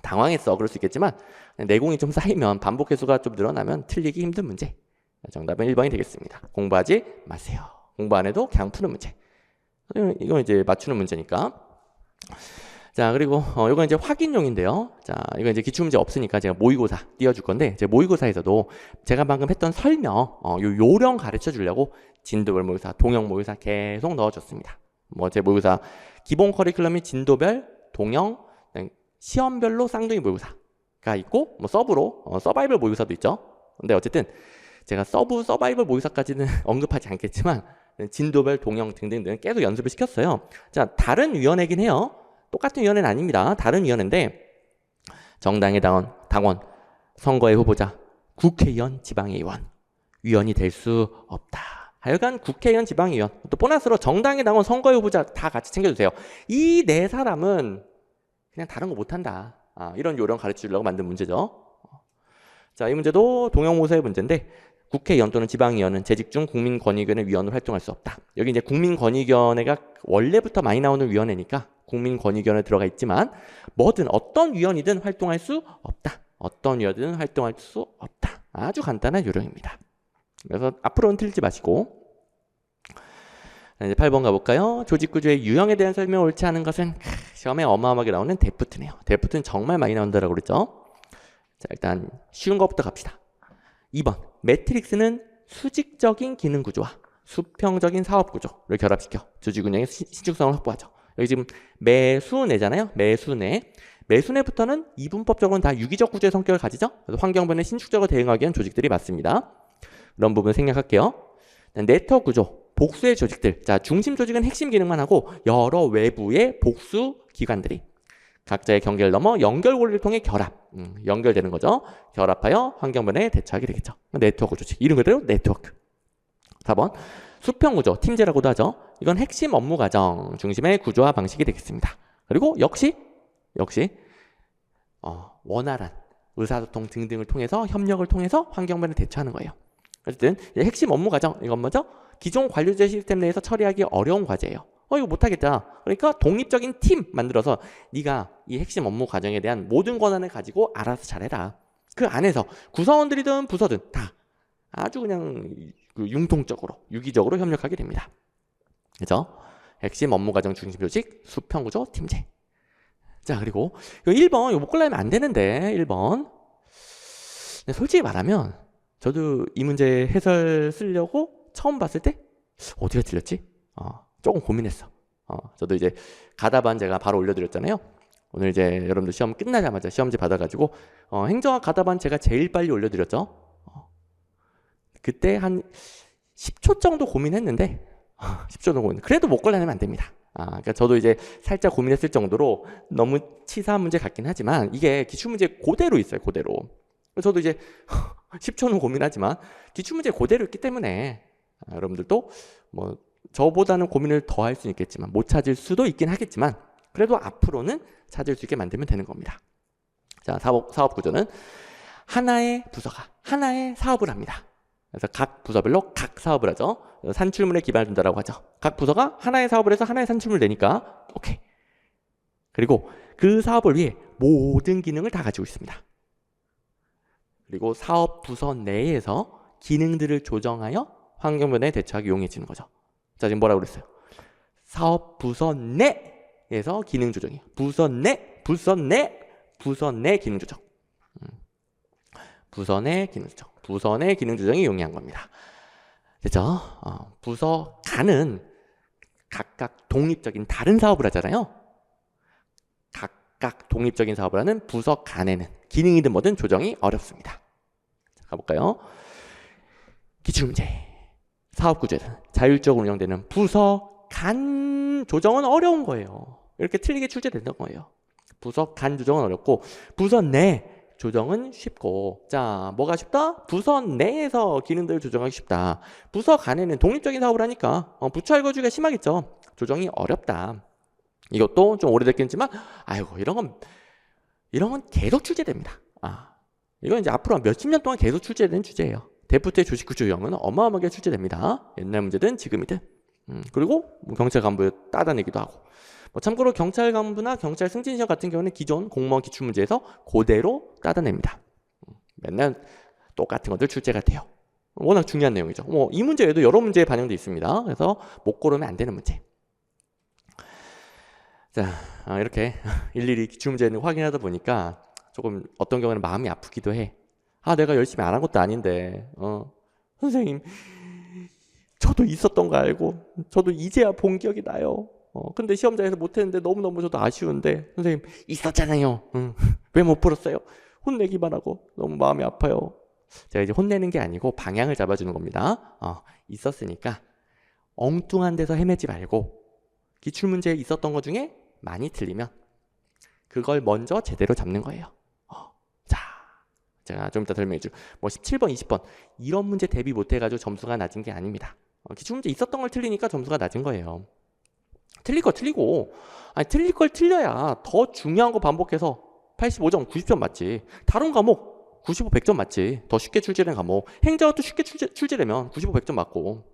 당황했어. 그럴 수 있겠지만 내공이 좀 쌓이면 반복 횟수가 좀 늘어나면 틀리기 힘든 문제. 정답은 1번이 되겠습니다. 공부하지 마세요. 공부 안 해도 그냥 푸는 문제. 이건 이제 맞추는 문제니까. 자, 그리고 이건 이제 확인용인데요. 자, 이건 이제 기출문제 없으니까 제가 모의고사 띄워줄 건데, 제 모의고사에서도 제가 방금 했던 설명, 요 요령 가르쳐 주려고 진도별 모의고사, 동형 모의고사 계속 넣어줬습니다. 뭐 제 모의고사 기본 커리큘럼이 진도별, 동형, 시험별로 쌍둥이 모의고사가 있고, 뭐 서브로 서바이벌 모의고사도 있죠. 근데 어쨌든 제가 서바이벌 모의고사까지는 언급하지 않겠지만 진도별, 동형 등등등 계속 연습을 시켰어요. 자, 다른 위원회긴 해요. 똑같은 위원회는 아닙니다. 다른 위원회인데 정당의 당원, 선거의 후보자, 국회의원, 지방의원 위원이 될 수 없다. 하여간 국회의원, 지방의원 또 보너스로 정당의 당원, 선거의 후보자 다 같이 챙겨주세요. 이 네 사람은 그냥 다른 거 못한다. 이런 요령 가르치려고 만든 문제죠. 자, 이 문제도 동형모사의 문제인데 국회의원 또는 지방의원은 재직 중 국민권익위원회 위원으로 활동할 수 없다. 여기 이제 국민권익위원회가 원래부터 많이 나오는 위원회니까 국민권익위원회 들어가 있지만 뭐든 어떤 위원이든 활동할 수 없다. 어떤 위원이든 활동할 수 없다. 아주 간단한 요령입니다. 그래서 앞으로는 틀리지 마시고. 자, 이제 8번 가볼까요? 조직구조의 유형에 대한 설명을 옳지 않은 것은 시험에 어마어마하게 나오는 데프트네요. 데프트는 정말 많이 나온다라고 그랬죠. 자, 일단 쉬운 것부터 갑시다. 2번 매트릭스는 수직적인 기능 구조와 수평적인 사업 구조를 결합시켜 조직 운영의 신축성을 확보하죠. 여기 지금 매수내잖아요. 매수내부터는 이분법적으로는 다 유기적 구조의 성격을 가지죠. 그래서 환경변에 신축적으로 대응하기 위한 조직들이 맞습니다. 그런 부분 생략할게요. 네트워크 구조, 복수의 조직들. 자, 중심 조직은 핵심 기능만 하고 여러 외부의 복수 기관들이 각자의 경계를 넘어 연결 고리를 통해 연결되는 거죠. 결합하여 환경변에 대처하게 되겠죠. 네트워크 조직. 이름 그대로 네트워크. 4번 수평 구조, 팀제라고도 하죠. 이건 핵심 업무 과정 중심의 구조화 방식이 되겠습니다. 그리고 역시 원활한 의사소통 등등을 통해서 협력을 통해서 환경변에 대처하는 거예요. 어쨌든 핵심 업무 과정 이건 뭐죠? 기존 관료제 시스템 내에서 처리하기 어려운 과제예요. 이거 못하겠다. 그러니까 독립적인 팀 만들어서 네가 이 핵심 업무 과정에 대한 모든 권한을 가지고 알아서 잘해라. 그 안에서 구성원들이든 부서든 다 아주 그냥 융통적으로, 유기적으로 협력하게 됩니다. 그죠? 핵심 업무 과정 중심 조직, 수평 구조, 팀제. 자, 그리고 1번, 이거 못 골라면 안 되는데, 1번. 솔직히 말하면, 저도 이 문제 해설 쓰려고 처음 봤을 때, 어디가 틀렸지? 조금 고민했어. 저도 이제 가다반 제가 바로 올려드렸잖아요. 오늘 이제 여러분들 시험 끝나자마자 시험지 받아가지고, 행정학 가다반 제가 제일 빨리 올려드렸죠. 그때 한 10초 정도 고민했는데, 10초 정도 고민. 그래도 못 골라내면 안 됩니다. 그러니까 저도 이제 살짝 고민했을 정도로 너무 치사한 문제 같긴 하지만 이게 기출문제 그대로 있어요. 그대로. 저도 이제 10초는 고민하지만 기출문제 그대로 있기 때문에 여러분들도 뭐 저보다는 고민을 더 할 수 있겠지만 못 찾을 수도 있긴 하겠지만 그래도 앞으로는 찾을 수 있게 만들면 되는 겁니다. 자, 사업 구조는 하나의 부서가 하나의 사업을 합니다. 그래서 각 부서별로 각 사업을 하죠. 산출물에 기반을 둔다라고 하죠. 각 부서가 하나의 사업을 해서 하나의 산출물을 내니까 오케이. 그리고 그 사업을 위해 모든 기능을 다 가지고 있습니다. 그리고 사업 부서 내에서 기능들을 조정하여 환경 변화에 대처하기 용이해지는 거죠. 자, 지금 뭐라고 그랬어요? 사업 부서 내에서 기능 조정이에요. 부서 내 기능 조정. 부서 내 기능 조정. 부서 내 기능 조정이 용이한 겁니다. 됐죠? 부서 간은 각각 독립적인 다른 사업을 하잖아요. 각각 독립적인 사업을 하는 부서 간에는 기능이든 뭐든 조정이 어렵습니다. 자, 가볼까요? 기출문제. 사업구조에서는 자율적으로 운영되는 부서 간 조정은 어려운 거예요. 이렇게 틀리게 출제된다는 거예요. 부서 간 조정은 어렵고 부서 내 조정은 쉽고, 자, 뭐가 쉽다? 부서 내에서 기능들을 조정하기 쉽다. 부서 간에는 독립적인 사업을 하니까 부처 알거주기가 심하겠죠. 조정이 어렵다. 이것도 좀 오래됐겠지만, 아이고, 이런 건 계속 출제됩니다. 이건 이제 앞으로 몇십 년 동안 계속 출제되는 주제예요. 데프트의 조직구조 유형은 어마어마하게 출제됩니다. 옛날 문제든 지금이든. 그리고 뭐 경찰 간부 따다내기도 하고. 참고로 경찰 간부나 경찰 승진 시험 같은 경우는 기존 공무원 기출문제에서 그대로 따다냅니다. 맨날 똑같은 것들 출제가 돼요. 워낙 중요한 내용이죠. 이 문제 외에도 여러 문제에 반영되어 있습니다. 그래서 못 고르면 안 되는 문제. 자, 이렇게 일일이 기출문제는 확인하다 보니까 조금 어떤 경우는 마음이 아프기도 해. 내가 열심히 안 한 것도 아닌데, 선생님, 저도 있었던 거 알고, 저도 이제야 본 기억이 나요. 근데 시험장에서 못했는데 너무너무 저도 아쉬운데, 선생님, 있었잖아요. 왜 못 풀었어요? 혼내기만 하고 너무 마음이 아파요. 제가 이제 혼내는 게 아니고 방향을 잡아주는 겁니다. 있었으니까 엉뚱한 데서 헤매지 말고 기출문제에 있었던 것 중에 많이 틀리면 그걸 먼저 제대로 잡는 거예요. 자, 제가 좀 이따 설명해 줄. 17번, 20번 이런 문제 대비 못해가지고 점수가 낮은 게 아닙니다. 기출문제 있었던 걸 틀리니까 점수가 낮은 거예요. 틀릴 거 틀리고, 틀릴 걸 틀려야 더 중요한 거 반복해서 85점, 90점 맞지. 다른 과목 95, 100점 맞지. 더 쉽게 출제된 과목. 행정학도 쉽게 출제되면 95, 100점 맞고.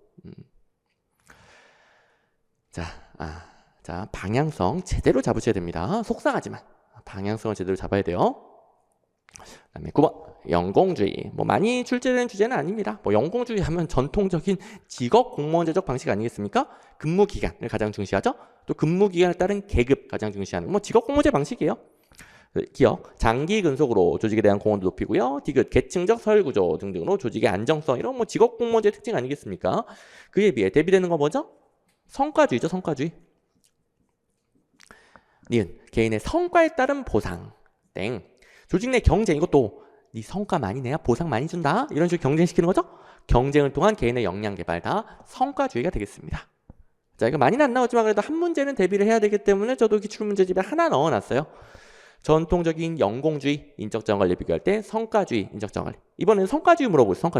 자, 방향성 제대로 잡으셔야 됩니다. 속상하지만 방향성을 제대로 잡아야 돼요. 그다음에 9번 연공주의. 많이 출제되는 주제는 아닙니다. 연공주의 하면 전통적인 직업 공무원제적 방식 아니겠습니까? 근무 기간을 가장 중시하죠. 또 근무 기간에 따른 계급 가장 중시하는 직업 공무원제 방식이에요. 기억, 장기 근속으로 조직에 대한 공헌도 높이고요. 디귿, 계층적 서열 구조 등등으로 조직의 안정성 이런 직업 공무원제 특징 아니겠습니까? 그에 비해 대비되는 거 뭐죠? 성과주의죠, 성과주의. 니은, 개인의 성과에 따른 보상. 땡. 조직 내 경쟁, 이것도 네 성과 많이 내야 보상 많이 준다. 이런 식으로 경쟁시키는 거죠. 경쟁을 통한 개인의 역량 개발 다 성과주의가 되겠습니다. 자, 이거 많이는 안 나오지만 그래도 한 문제는 대비를 해야 되기 때문에 저도 기출문제집에 하나 넣어놨어요. 전통적인 연공주의, 인적자원 관리 비교할 때 성과주의, 인적자원 관리. 이번에는 성과주의 물어보고 있어요.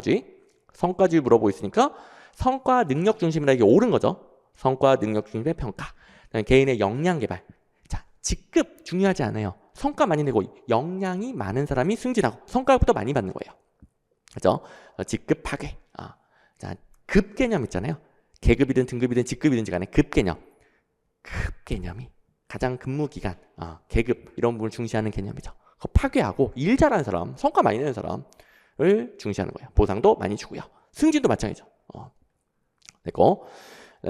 성과주의 물어보고 있으니까 성과 능력 중심이라 이게 옳은 거죠. 성과 능력 중심의 평가. 개인의 역량 개발. 자, 직급 중요하지 않아요. 성과 많이 내고 역량이 많은 사람이 승진하고 성과부터 많이 받는 거예요. 그죠? 직급 파괴. 자, 급 개념 있잖아요. 계급이든 등급이든 직급이든지 간에 급 개념. 급 개념이 가장 근무 기간, 계급 이런 부분을 중시하는 개념이죠. 그거 파괴하고 일 잘하는 사람, 성과 많이 내는 사람을 중시하는 거예요. 보상도 많이 주고요. 승진도 마찬가지죠. 됐고,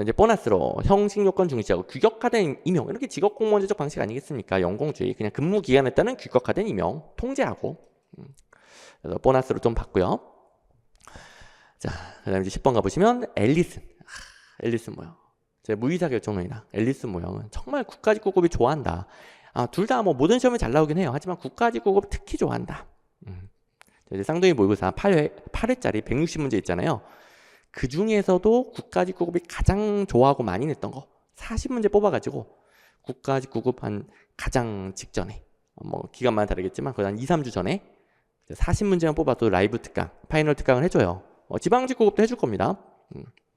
이제 보너스로 형식 요건 중시하고 규격화된 임용, 이렇게 직업 공무원제적 방식 아니겠습니까? 연공주의, 그냥 근무 기간에 따른 규격화된 임용 통제하고. 그래서 보너스로 좀 봤고요. 자, 그다음에 이제 10번 가보시면 앨리슨. 앨리슨 모형. 제 무이사 결정론이랑 앨리슨 모형은 정말 국가직구급이 좋아한다. 둘 다 뭐 모든 시험에 잘 나오긴 해요. 하지만 국가직구급 특히 좋아한다. 이제 쌍둥이 모의고사 8회짜리 160문제 있잖아요. 그 중에서도 국가직구급이 가장 좋아하고 많이 냈던 거 40문제 뽑아가지고 국가직구급 한 가장 직전에, 뭐 기간마다 다르겠지만 거의 한 2, 3주 전에 40문제만 뽑아도 라이브 특강, 파이널 특강을 해줘요. 지방직구급도 해줄 겁니다.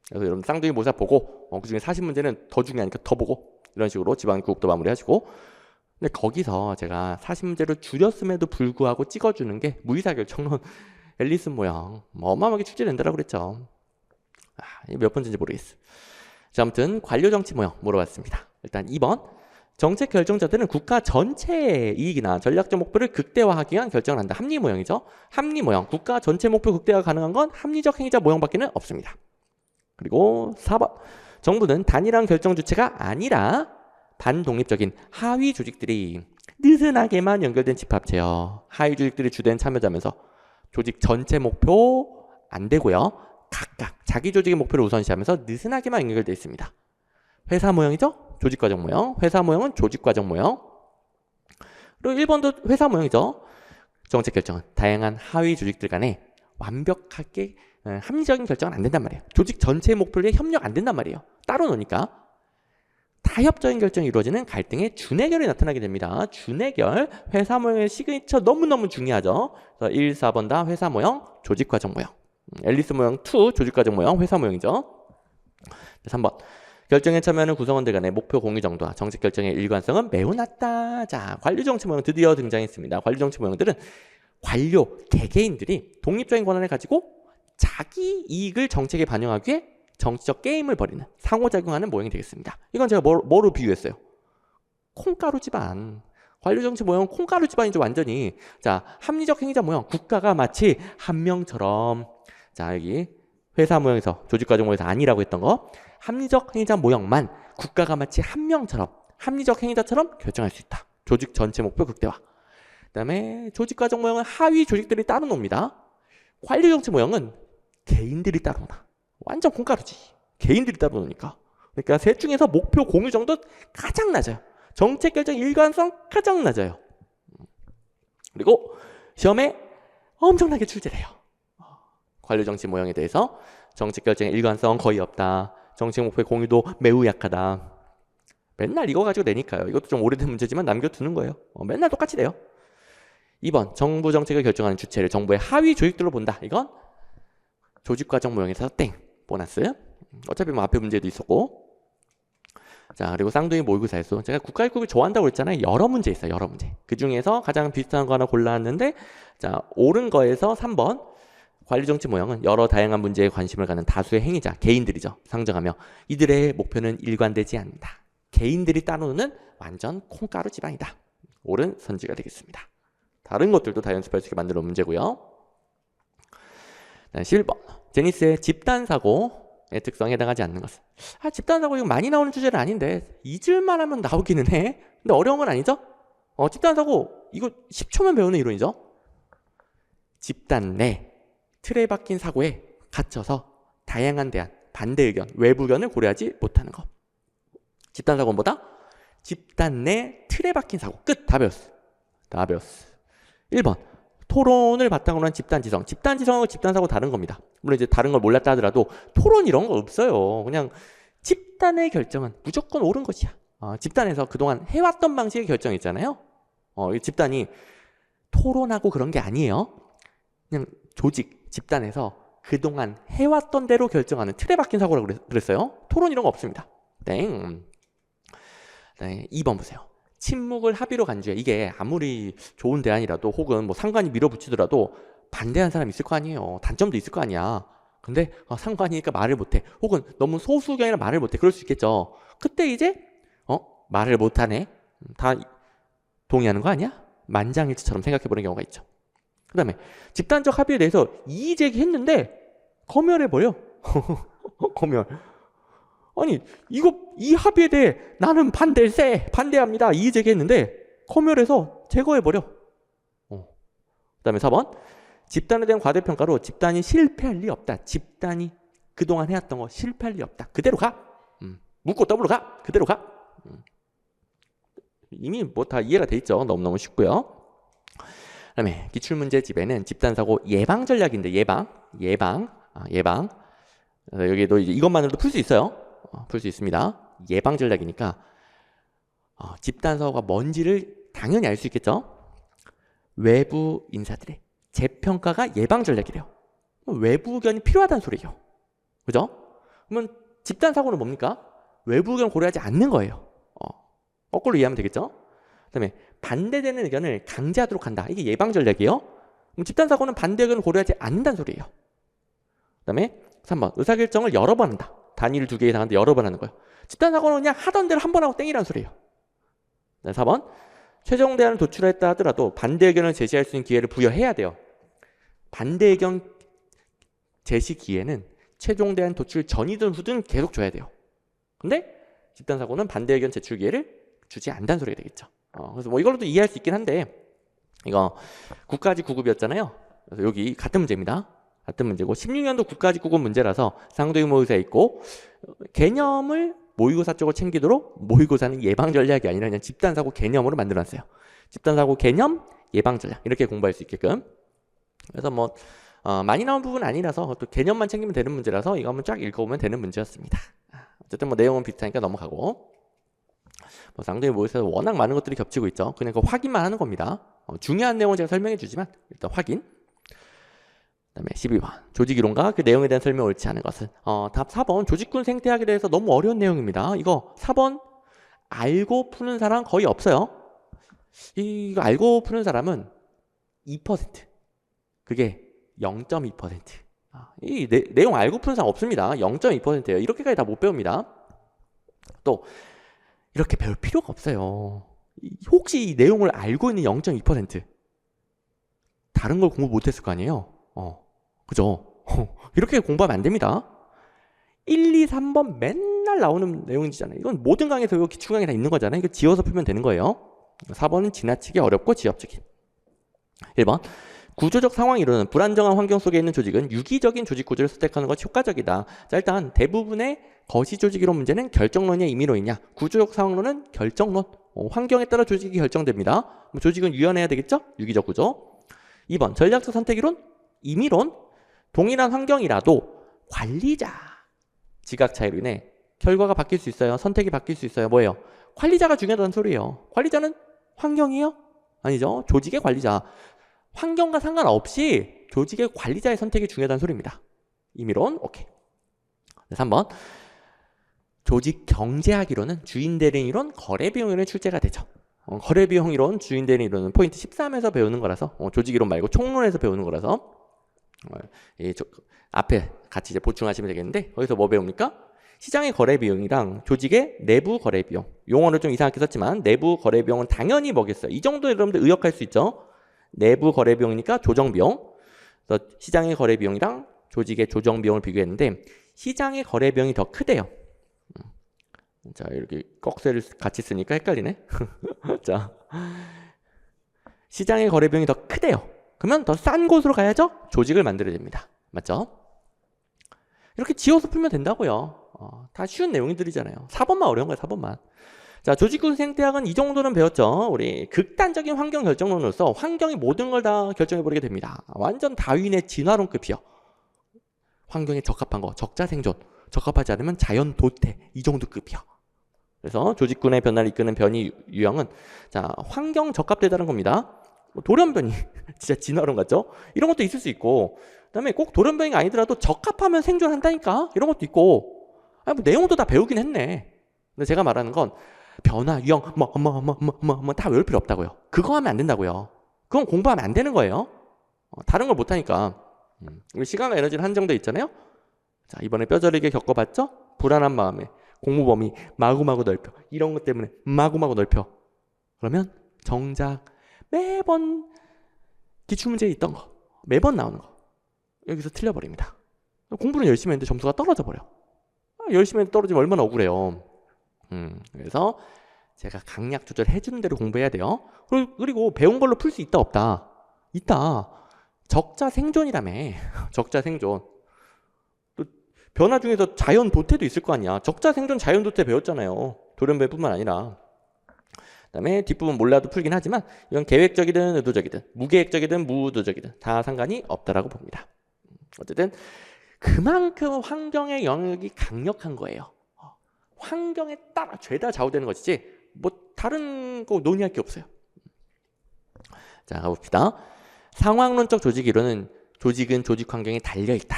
그래서 여러분 쌍둥이 모의고사 보고 그 중에 40문제는 더 중요하니까 더 보고, 이런 식으로 지방직구급도 마무리하시고. 근데 거기서 제가 40문제를 줄였음에도 불구하고 찍어주는 게 무이사 결정론 앨리슨 모형, 어마어마하게 출제된다라고 그랬죠. 몇 번째인지 모르겠어. 자, 아무튼 관료정치 모형 물어봤습니다. 일단 2번, 정책 결정자들은 국가 전체의 이익이나 전략적 목표를 극대화하기 위한 결정을 한다. 합리 모형이죠. 합리 모형, 국가 전체 목표 극대화 가능한 건 합리적 행위자 모형밖에는 없습니다. 그리고 4번, 정부는 단일한 결정 주체가 아니라 반독립적인 하위 조직들이 느슨하게만 연결된 집합체요. 하위 조직들이 주된 참여자면서 조직 전체 목표 안 되고요. 각각 자기 조직의 목표를 우선시하면서 느슨하게만 연결되어 있습니다. 회사 모형이죠? 조직과정 모형. 회사 모형은 조직과정 모형. 그리고 1번도 회사 모형이죠. 정책 결정은 다양한 하위 조직들 간에 완벽하게 합리적인 결정은 안 된단 말이에요. 조직 전체의 목표에 협력 안 된단 말이에요. 따로 노니까. 타협적인 결정이 이루어지는 갈등의 준해결이 나타나게 됩니다. 준해결, 회사 모형의 시그니처 너무너무 중요하죠. 그래서 1, 4번 다 회사 모형, 조직과정 모형. 앨리슨 모형 2, 조직과정 모형, 회사 모형이죠. 3번, 결정에 참여하는 구성원들 간의 목표 공유 정도와 정책 결정의 일관성은 매우 낮다. 자, 관료정치 모형 드디어 등장했습니다. 관료정치 모형들은 관료, 개개인들이 독립적인 권한을 가지고 자기 이익을 정책에 반영하기 위해 정치적 게임을 벌이는, 상호작용하는 모형이 되겠습니다. 이건 제가 뭐로 비유했어요? 콩가루 집안. 관료정치 모형은 콩가루 집안이죠, 완전히. 자, 합리적 행위자 모형. 국가가 마치 한 명처럼. 자, 여기 회사 모형에서, 조직과정 모형에서 아니라고 했던 거. 합리적 행위자 모형만 국가가 마치 한 명처럼, 합리적 행위자처럼 결정할 수 있다. 조직 전체 목표 극대화. 그 다음에 조직과정 모형은 하위 조직들이 따로 놉니다. 관료정치 모형은 개인들이 따로 놔. 완전 콩가루지. 개인들이 따로 노니까. 그러니까 셋 중에서 목표 공유 정도 가장 낮아요. 정책 결정 일관성 가장 낮아요. 그리고 시험에 엄청나게 출제를 해요. 관료정치 모형에 대해서 정책 결정의 일관성 거의 없다. 정책 목표의 공유도 매우 약하다. 맨날 이거 가지고 내니까요. 이것도 좀 오래된 문제지만 남겨두는 거예요. 맨날 똑같이 돼요. 2번, 정부 정책을 결정하는 주체를 정부의 하위 조직들로 본다. 이건 조직과정 모형에서 땡. 보너스. 어차피 뭐 앞에 문제도 있었고. 자, 그리고 쌍둥이 모의고사에서 제가 국가직구급을 좋아한다고 했잖아요. 여러 문제 있어요. 여러 문제. 그 중에서 가장 비슷한 거 하나 골라왔는데, 자, 옳은 거에서 3번. 관료정치 모형은 여러 다양한 문제에 관심을 갖는 다수의 행위자, 개인들이죠. 상정하며 이들의 목표는 일관되지 않는다. 개인들이 따르는 완전 콩가루 집안이다. 옳은 선지가 되겠습니다. 다른 것들도 다 연습할 수 있게 만들어 놓은 문제고요. 11번. 제니스의 집단사고의 특성에 해당하지 않는 것은. 집단사고 이거 많이 나오는 주제는 아닌데 잊을만 하면 나오기는 해. 근데 어려운 건 아니죠? 집단사고 이거 10초면 배우는 이론이죠. 집단 내 틀에 박힌 사고에 갇혀서 다양한 대안, 반대 의견, 외부 의견을 고려하지 못하는 것. 집단사고는 뭐다? 집단 내 틀에 박힌 사고. 끝. 다 배웠어. 다 배웠어. 1번. 토론을 바탕으로 한 집단지성. 집단지성하고 집단사고 다른 겁니다. 물론 이제 다른 걸 몰랐다 하더라도 토론 이런 거 없어요. 그냥 집단의 결정은 무조건 옳은 것이야. 집단에서 그동안 해왔던 방식의 결정 있잖아요. 집단이 토론하고 그런 게 아니에요. 그냥 조직, 집단에서 그동안 해왔던 대로 결정하는 틀에 박힌 사고라고 그랬어요. 토론 이런 거 없습니다. 땡. 네, 2번 보세요. 침묵을 합의로 간주해. 이게 아무리 좋은 대안이라도 혹은 뭐 상관이 밀어붙이더라도 반대하는 사람이 있을 거 아니에요. 단점도 있을 거 아니야. 근데 상관이니까 말을 못해. 혹은 너무 소수 의견이라 말을 못해. 그럴 수 있겠죠. 그때 이제 말을 못하네. 다 동의하는 거 아니야? 만장일치처럼 생각해보는 경우가 있죠. 그 다음에 집단적 합의에 대해서 이의 제기했는데 검열해버려. 검열. 아니 이 합의에 대해 나는 반대합니다. 이의 제기했는데 검열해서 제거해버려. 그 다음에 4번 집단에 대한 과대평가로 집단이 실패할 리 없다. 집단이 그동안 해왔던 거 실패할 리 없다. 그대로 가. 묻고 더블로 가. 그대로 가. 이미 뭐 다 이해가 돼 있죠. 너무너무 쉽고요. 그 다음에 기출문제집에는 집단사고 예방 전략인데 예방. 여기도 이제 이것만으로도 풀 수 있어요. 풀 수 있습니다. 예방 전략이니까 집단사고가 뭔지를 당연히 알 수 있겠죠. 외부 인사들의 재평가가 예방 전략이래요. 외부 의견이 필요하다는 소리예요. 그죠? 그러면 집단사고는 뭡니까? 외부 의견을 고려하지 않는 거예요. 거꾸로 이해하면 되겠죠? 그 다음에 반대되는 의견을 강제하도록 한다. 이게 예방 전략이에요. 그럼 집단사고는 반대 의견을 고려하지 않는다는 소리예요. 그 다음에 3번 의사결정을 여러 번 한다. 단위를 2개 이상 하는데 여러 번 하는 거예요. 집단사고는 그냥 하던 대로 한 번 하고 땡이라는 소리예요. 4번 최종 대안을 도출했다 하더라도 반대 의견을 제시할 수 있는 기회를 부여해야 돼요. 반대 의견 제시 기회는 최종 대안 도출 전이든 후든 계속 줘야 돼요. 근데 집단사고는 반대 의견 제출 기회를 주지 않는다는 소리가 되겠죠. 그래서 뭐 이걸로도 이해할 수 있긴 한데 이거 국가지 9급이었잖아요. 그래서 여기 같은 문제입니다. 같은 문제고 16년도 국가지 9급 문제라서 상대의 모의고사에 있고 개념을 모의고사 쪽으로 챙기도록 모의고사는 예방 전략이 아니라 그냥 집단사고 개념으로 만들어놨어요. 집단사고 개념, 예방 전략 이렇게 공부할 수 있게끔. 그래서 뭐 많이 나온 부분은 아니라서 또 개념만 챙기면 되는 문제라서 이거 한번 쫙 읽어보면 되는 문제였습니다. 어쨌든 뭐 내용은 비슷하니까 넘어가고. 뭐 상대의 모의고사에서 워낙 많은 것들이 겹치고 있죠. 그냥 그 확인만 하는 겁니다. 중요한 내용은 제가 설명해 주지만 일단 확인. 그다음에 12번 조직이론과 그 내용에 대한 설명 옳지 않은 것은 답 4번 조직군 생태학에 대해서 너무 어려운 내용입니다. 이거 4번 알고 푸는 사람 거의 없어요. 이거 알고 푸는 사람은 2%. 그게 0.2%. 이 내용 알고 푸는 사람 없습니다. 0.2%예요. 이렇게까지 다 못 배웁니다. 또 이렇게 배울 필요가 없어요. 혹시 이 내용을 알고 있는 0.2% 다른 걸 공부 못했을 거 아니에요? 그죠? 이렇게 공부하면 안 됩니다. 1, 2, 3번 맨날 나오는 내용이잖아요. 이건 모든 강의에서 이거 기출 강의에 다 있는 거잖아요. 이거 지워서 풀면 되는 거예요. 4번은 지나치게 어렵고 지엽적인. 1번 구조적 상황 이론은 불안정한 환경 속에 있는 조직은 유기적인 조직 구조를 선택하는 것이 효과적이다. 자, 일단 대부분의 거시 조직이론 문제는 결정론이냐 임의론이냐. 구조적 상황론은 결정론. 환경에 따라 조직이 결정됩니다. 조직은 유연해야 되겠죠? 유기적 구조. 2번 전략적 선택이론, 임의론. 동일한 환경이라도 관리자 지각 차이로 인해 결과가 바뀔 수 있어요. 선택이 바뀔 수 있어요. 뭐예요? 관리자가 중요하다는 소리예요. 관리자는 환경이에요? 아니죠. 조직의 관리자. 환경과 상관없이 조직의 관리자의 선택이 중요하다는 소리입니다. 임의론, 오케이. 3번 조직 경제학 이론은 주인 대리인 이론, 거래 비용 이론이 출제가 되죠. 거래 비용 이론, 주인 대리인 이론은 포인트 13에서 배우는 거라서 조직 이론 말고 총론에서 배우는 거라서 앞에 같이 이제 보충하시면 되겠는데 거기서 뭐 배웁니까? 시장의 거래 비용이랑 조직의 내부 거래 비용. 용어를 좀 이상하게 썼지만 내부 거래 비용은 당연히 뭐겠어요? 이 정도 여러분들 의역할 수 있죠. 내부 거래 비용이니까 조정 비용. 그래서 시장의 거래 비용이랑 조직의 조정 비용을 비교했는데 시장의 거래 비용이 더 크대요. 자, 이렇게 꺽쇠를 같이 쓰니까 헷갈리네. 자, 시장의 거래 비용이 더 크대요. 그러면 더 싼 곳으로 가야죠? 조직을 만들어야 됩니다. 맞죠? 이렇게 지어서 풀면 된다고요. 다 쉬운 내용들이잖아요. 4번만 어려운 거예요. 4번만. 자, 조직군 생태학은 이 정도는 배웠죠. 우리 극단적인 환경 결정론으로서 환경이 모든 걸 다 결정해버리게 됩니다. 완전 다윈의 진화론급이요. 환경에 적합한 거, 적자 생존. 적합하지 않으면 자연 도태. 이 정도 급이요. 그래서 조직군의 변화를 이끄는 변이 유형은 자, 환경 적합되다는 겁니다. 돌연변이 진짜 진화론 같죠? 이런 것도 있을 수 있고 그다음에 꼭 돌연변이가 아니더라도 적합하면 생존한다니까 이런 것도 있고 뭐 내용도 다 배우긴 했네. 근데 제가 말하는 건 변화, 유형 다 외울 필요 없다고요. 그거 하면 안 된다고요. 그건 공부하면 안 되는 거예요. 다른 걸 못하니까. 우리 시간과 에너지는 한정돼 있잖아요. 자, 이번에 뼈저리게 겪어봤죠? 불안한 마음에 공부 범위 마구마구 넓혀. 이런 것 때문에 마구마구 넓혀. 그러면 정작 매번 기출문제에 있던 거, 매번 나오는 거 여기서 틀려버립니다. 공부는 열심히 했는데 점수가 떨어져 버려. 열심히 했는데 떨어지면 얼마나 억울해요. 그래서 제가 강약 조절해주는 대로 공부해야 돼요. 그리고 배운 걸로 풀 수 있다 없다? 있다. 적자 생존이라며. 적자 생존. 또 변화 중에서 자연 도태도 있을 거 아니야. 적자 생존 자연 도태 배웠잖아요. 돌연변이뿐만 아니라. 그다음에 뒷부분 몰라도 풀긴 하지만 이건 계획적이든 의도적이든 무계획적이든 무의도적이든 다 상관이 없다라고 봅니다. 어쨌든 그만큼 환경의 영역이 강력한 거예요. 환경에 따라 죄다 좌우되는 것이지 뭐 다른 거 논의할 게 없어요. 자, 가봅시다. 상황론적 조직 이론은 조직은 조직 환경에 달려있다.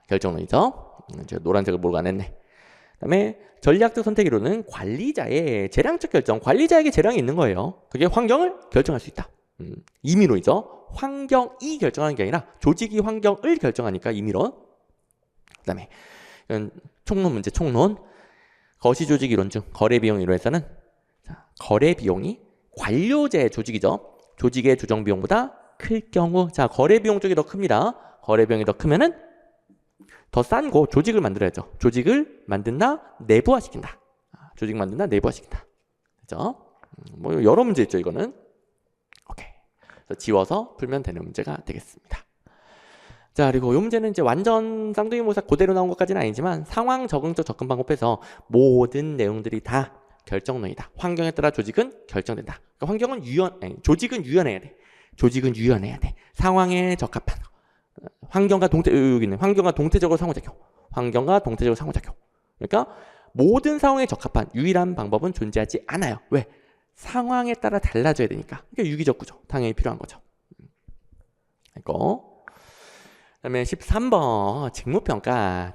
결정론이죠. 제가 노란색을 모르고 안 했네. 그 다음에 전략적 선택 이론은 관리자의 재량적 결정, 관리자에게 재량이 있는 거예요. 그게 환경을 결정할 수 있다. 임의론이죠. 환경이 결정하는 게 아니라 조직이 환경을 결정하니까 임의론. 그 다음에 총론 문제, 총론. 거시조직 이론 중 거래비용 이론에서는 거래비용이 관료제 조직이죠. 조직의 조정비용보다 클 경우, 자, 거래비용 쪽이 더 큽니다. 거래비용이 더 크면은 더 싼 거 조직을 만들어야죠. 조직을 만든다, 내부화시킨다. 조직 만든다, 내부화시킨다. 그죠? 뭐 여러 문제 있죠, 이거는. 오케이. 그래서 지워서 풀면 되는 문제가 되겠습니다. 자, 그리고 이 문제는 이제 완전 쌍둥이 모사 그대로 나온 것까지는 아니지만 상황 적응적 접근 방법에서 모든 내용들이 다 결정론이다. 환경에 따라 조직은 결정된다. 그러니까 환경은 조직은 유연해야 돼. 조직은 유연해야 돼. 상황에 적합한 환경과 여기 있는 환경과 동태적으로 상호작용. 환경과 동태적으로 상호작용. 그러니까 모든 상황에 적합한 유일한 방법은 존재하지 않아요. 왜? 상황에 따라 달라져야 되니까. 그러니까 유기적 구조 당연히 필요한 거죠. 이거. 그다음에 13번 직무평가.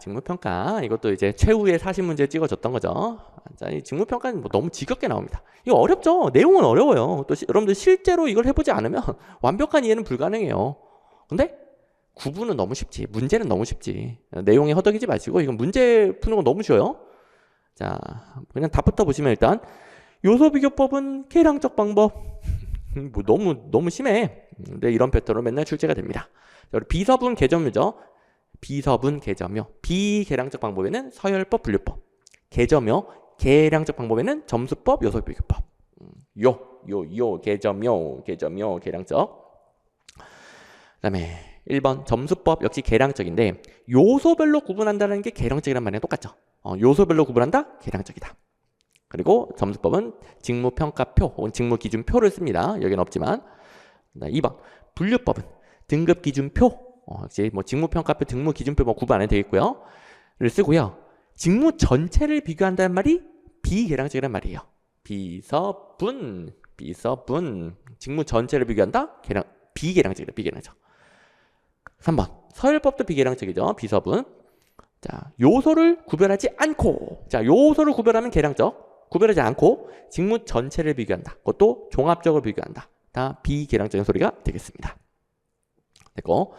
이것도 이제 최후의 40문제 찍어줬던 거죠. 자, 이 직무평가는 뭐 너무 지겹게 나옵니다. 이거 어렵죠. 내용은 어려워요. 또 여러분들 실제로 이걸 해보지 않으면 완벽한 이해는 불가능해요. 근데 구분은 너무 쉽지. 문제는 너무 쉽지. 내용에 허덕이지 마시고 이건 문제 푸는 건 너무 쉬워요. 자, 그냥 답부터 보시면 일단 요소비교법은 계량적 방법. 뭐 너무 심해. 근데 이런 패턴으로 맨날 출제가 됩니다. 비서분 개점유죠. 비서분 개점유. 비계량적 방법에는 서열법, 분류법. 개점유, 계량적 방법에는 점수법, 요소비교법. 개점유, 계량적. 그다음에 1번 점수법 역시 계량적인데 요소별로 구분한다는 게 계량적이란 말이랑 똑같죠. 요소별로 구분한다, 계량적이다. 그리고 점수법은 직무평가표 혹은 직무기준표를 씁니다. 여기는 없지만. 2번 분류법은 등급기준표, 역시 뭐 직무평가표, 직무기준표 뭐 구분 안 해도 되겠고요. 를 쓰고요. 직무 전체를 비교한다는 말이 비계량적이란 말이에요. 비서분. 직무 전체를 비교한다? 비계량적이다. 3번 서열법도 비계량적이죠. 비서분. 자, 요소를 구별하지 않고, 자, 요소를 구별하면 계량적, 구별하지 않고 직무 전체를 비교한다. 그것도 종합적으로 비교한다. 다 비계량적인 소리가 되겠습니다. 됐고,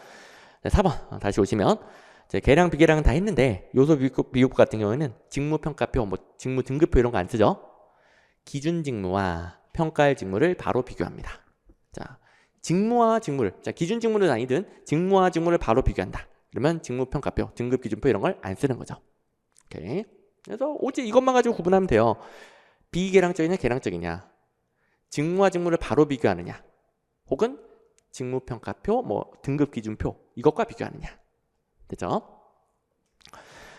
4번 다시 오시면 이제 계량 비계량은 다 했는데 요소 비교법 같은 경우에는 직무평가표, 뭐 직무 등급표 이런 거 안 쓰죠. 기준 직무와 평가할 직무를 바로 비교합니다. 자, 직무와 직무를, 자, 기준 직무는 아니든 직무와 직무를 바로 비교한다. 그러면 직무평가표, 등급기준표 이런 걸 안 쓰는 거죠. 오케이. 그래서 오직 이것만 가지고 구분하면 돼요. 비계량적이냐 계량적이냐, 직무와 직무를 바로 비교하느냐, 혹은 직무평가표, 뭐 등급기준표 이것과 비교하느냐. 됐죠?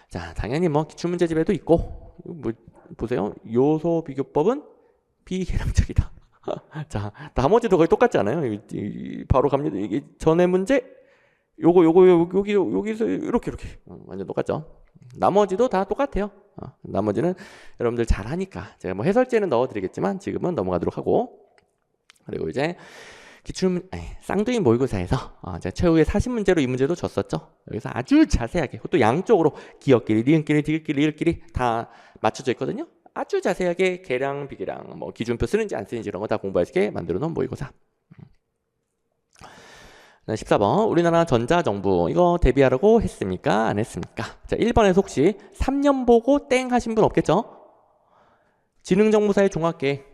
자, 당연히 뭐 기출문제집에도 있고, 뭐 보세요. 요소비교법은 비계량적이다. 자, 나머지도 거의 똑같지 않아요? 바로 갑니다. 이게 전에 문제, 여기서 이렇게 완전 똑같죠. 나머지도 다 똑같아요. 나머지는 여러분들 잘하니까 제가 뭐 해설제는 넣어드리겠지만 지금은 넘어가도록 하고, 그리고 이제 쌍둥이 모의고사에서 제가 최후의 40문제로 이 문제도 줬었죠. 여기서 아주 자세하게, 그것도 양쪽으로 기억끼리, 니은끼리, 디귿끼리, 이을끼리 다 맞춰져 있거든요. 아주 자세하게 계량, 비계량, 뭐 기준표 쓰는지 안 쓰는지 이런 거 다 공부할 수 있게 만들어 놓은 모의고사. 14번 우리나라 전자정부 이거 대비하라고 했습니까? 안 했습니까? 자, 1번에서 혹시 3년 보고 땡 하신 분 없겠죠? 지능정보사의 종합계획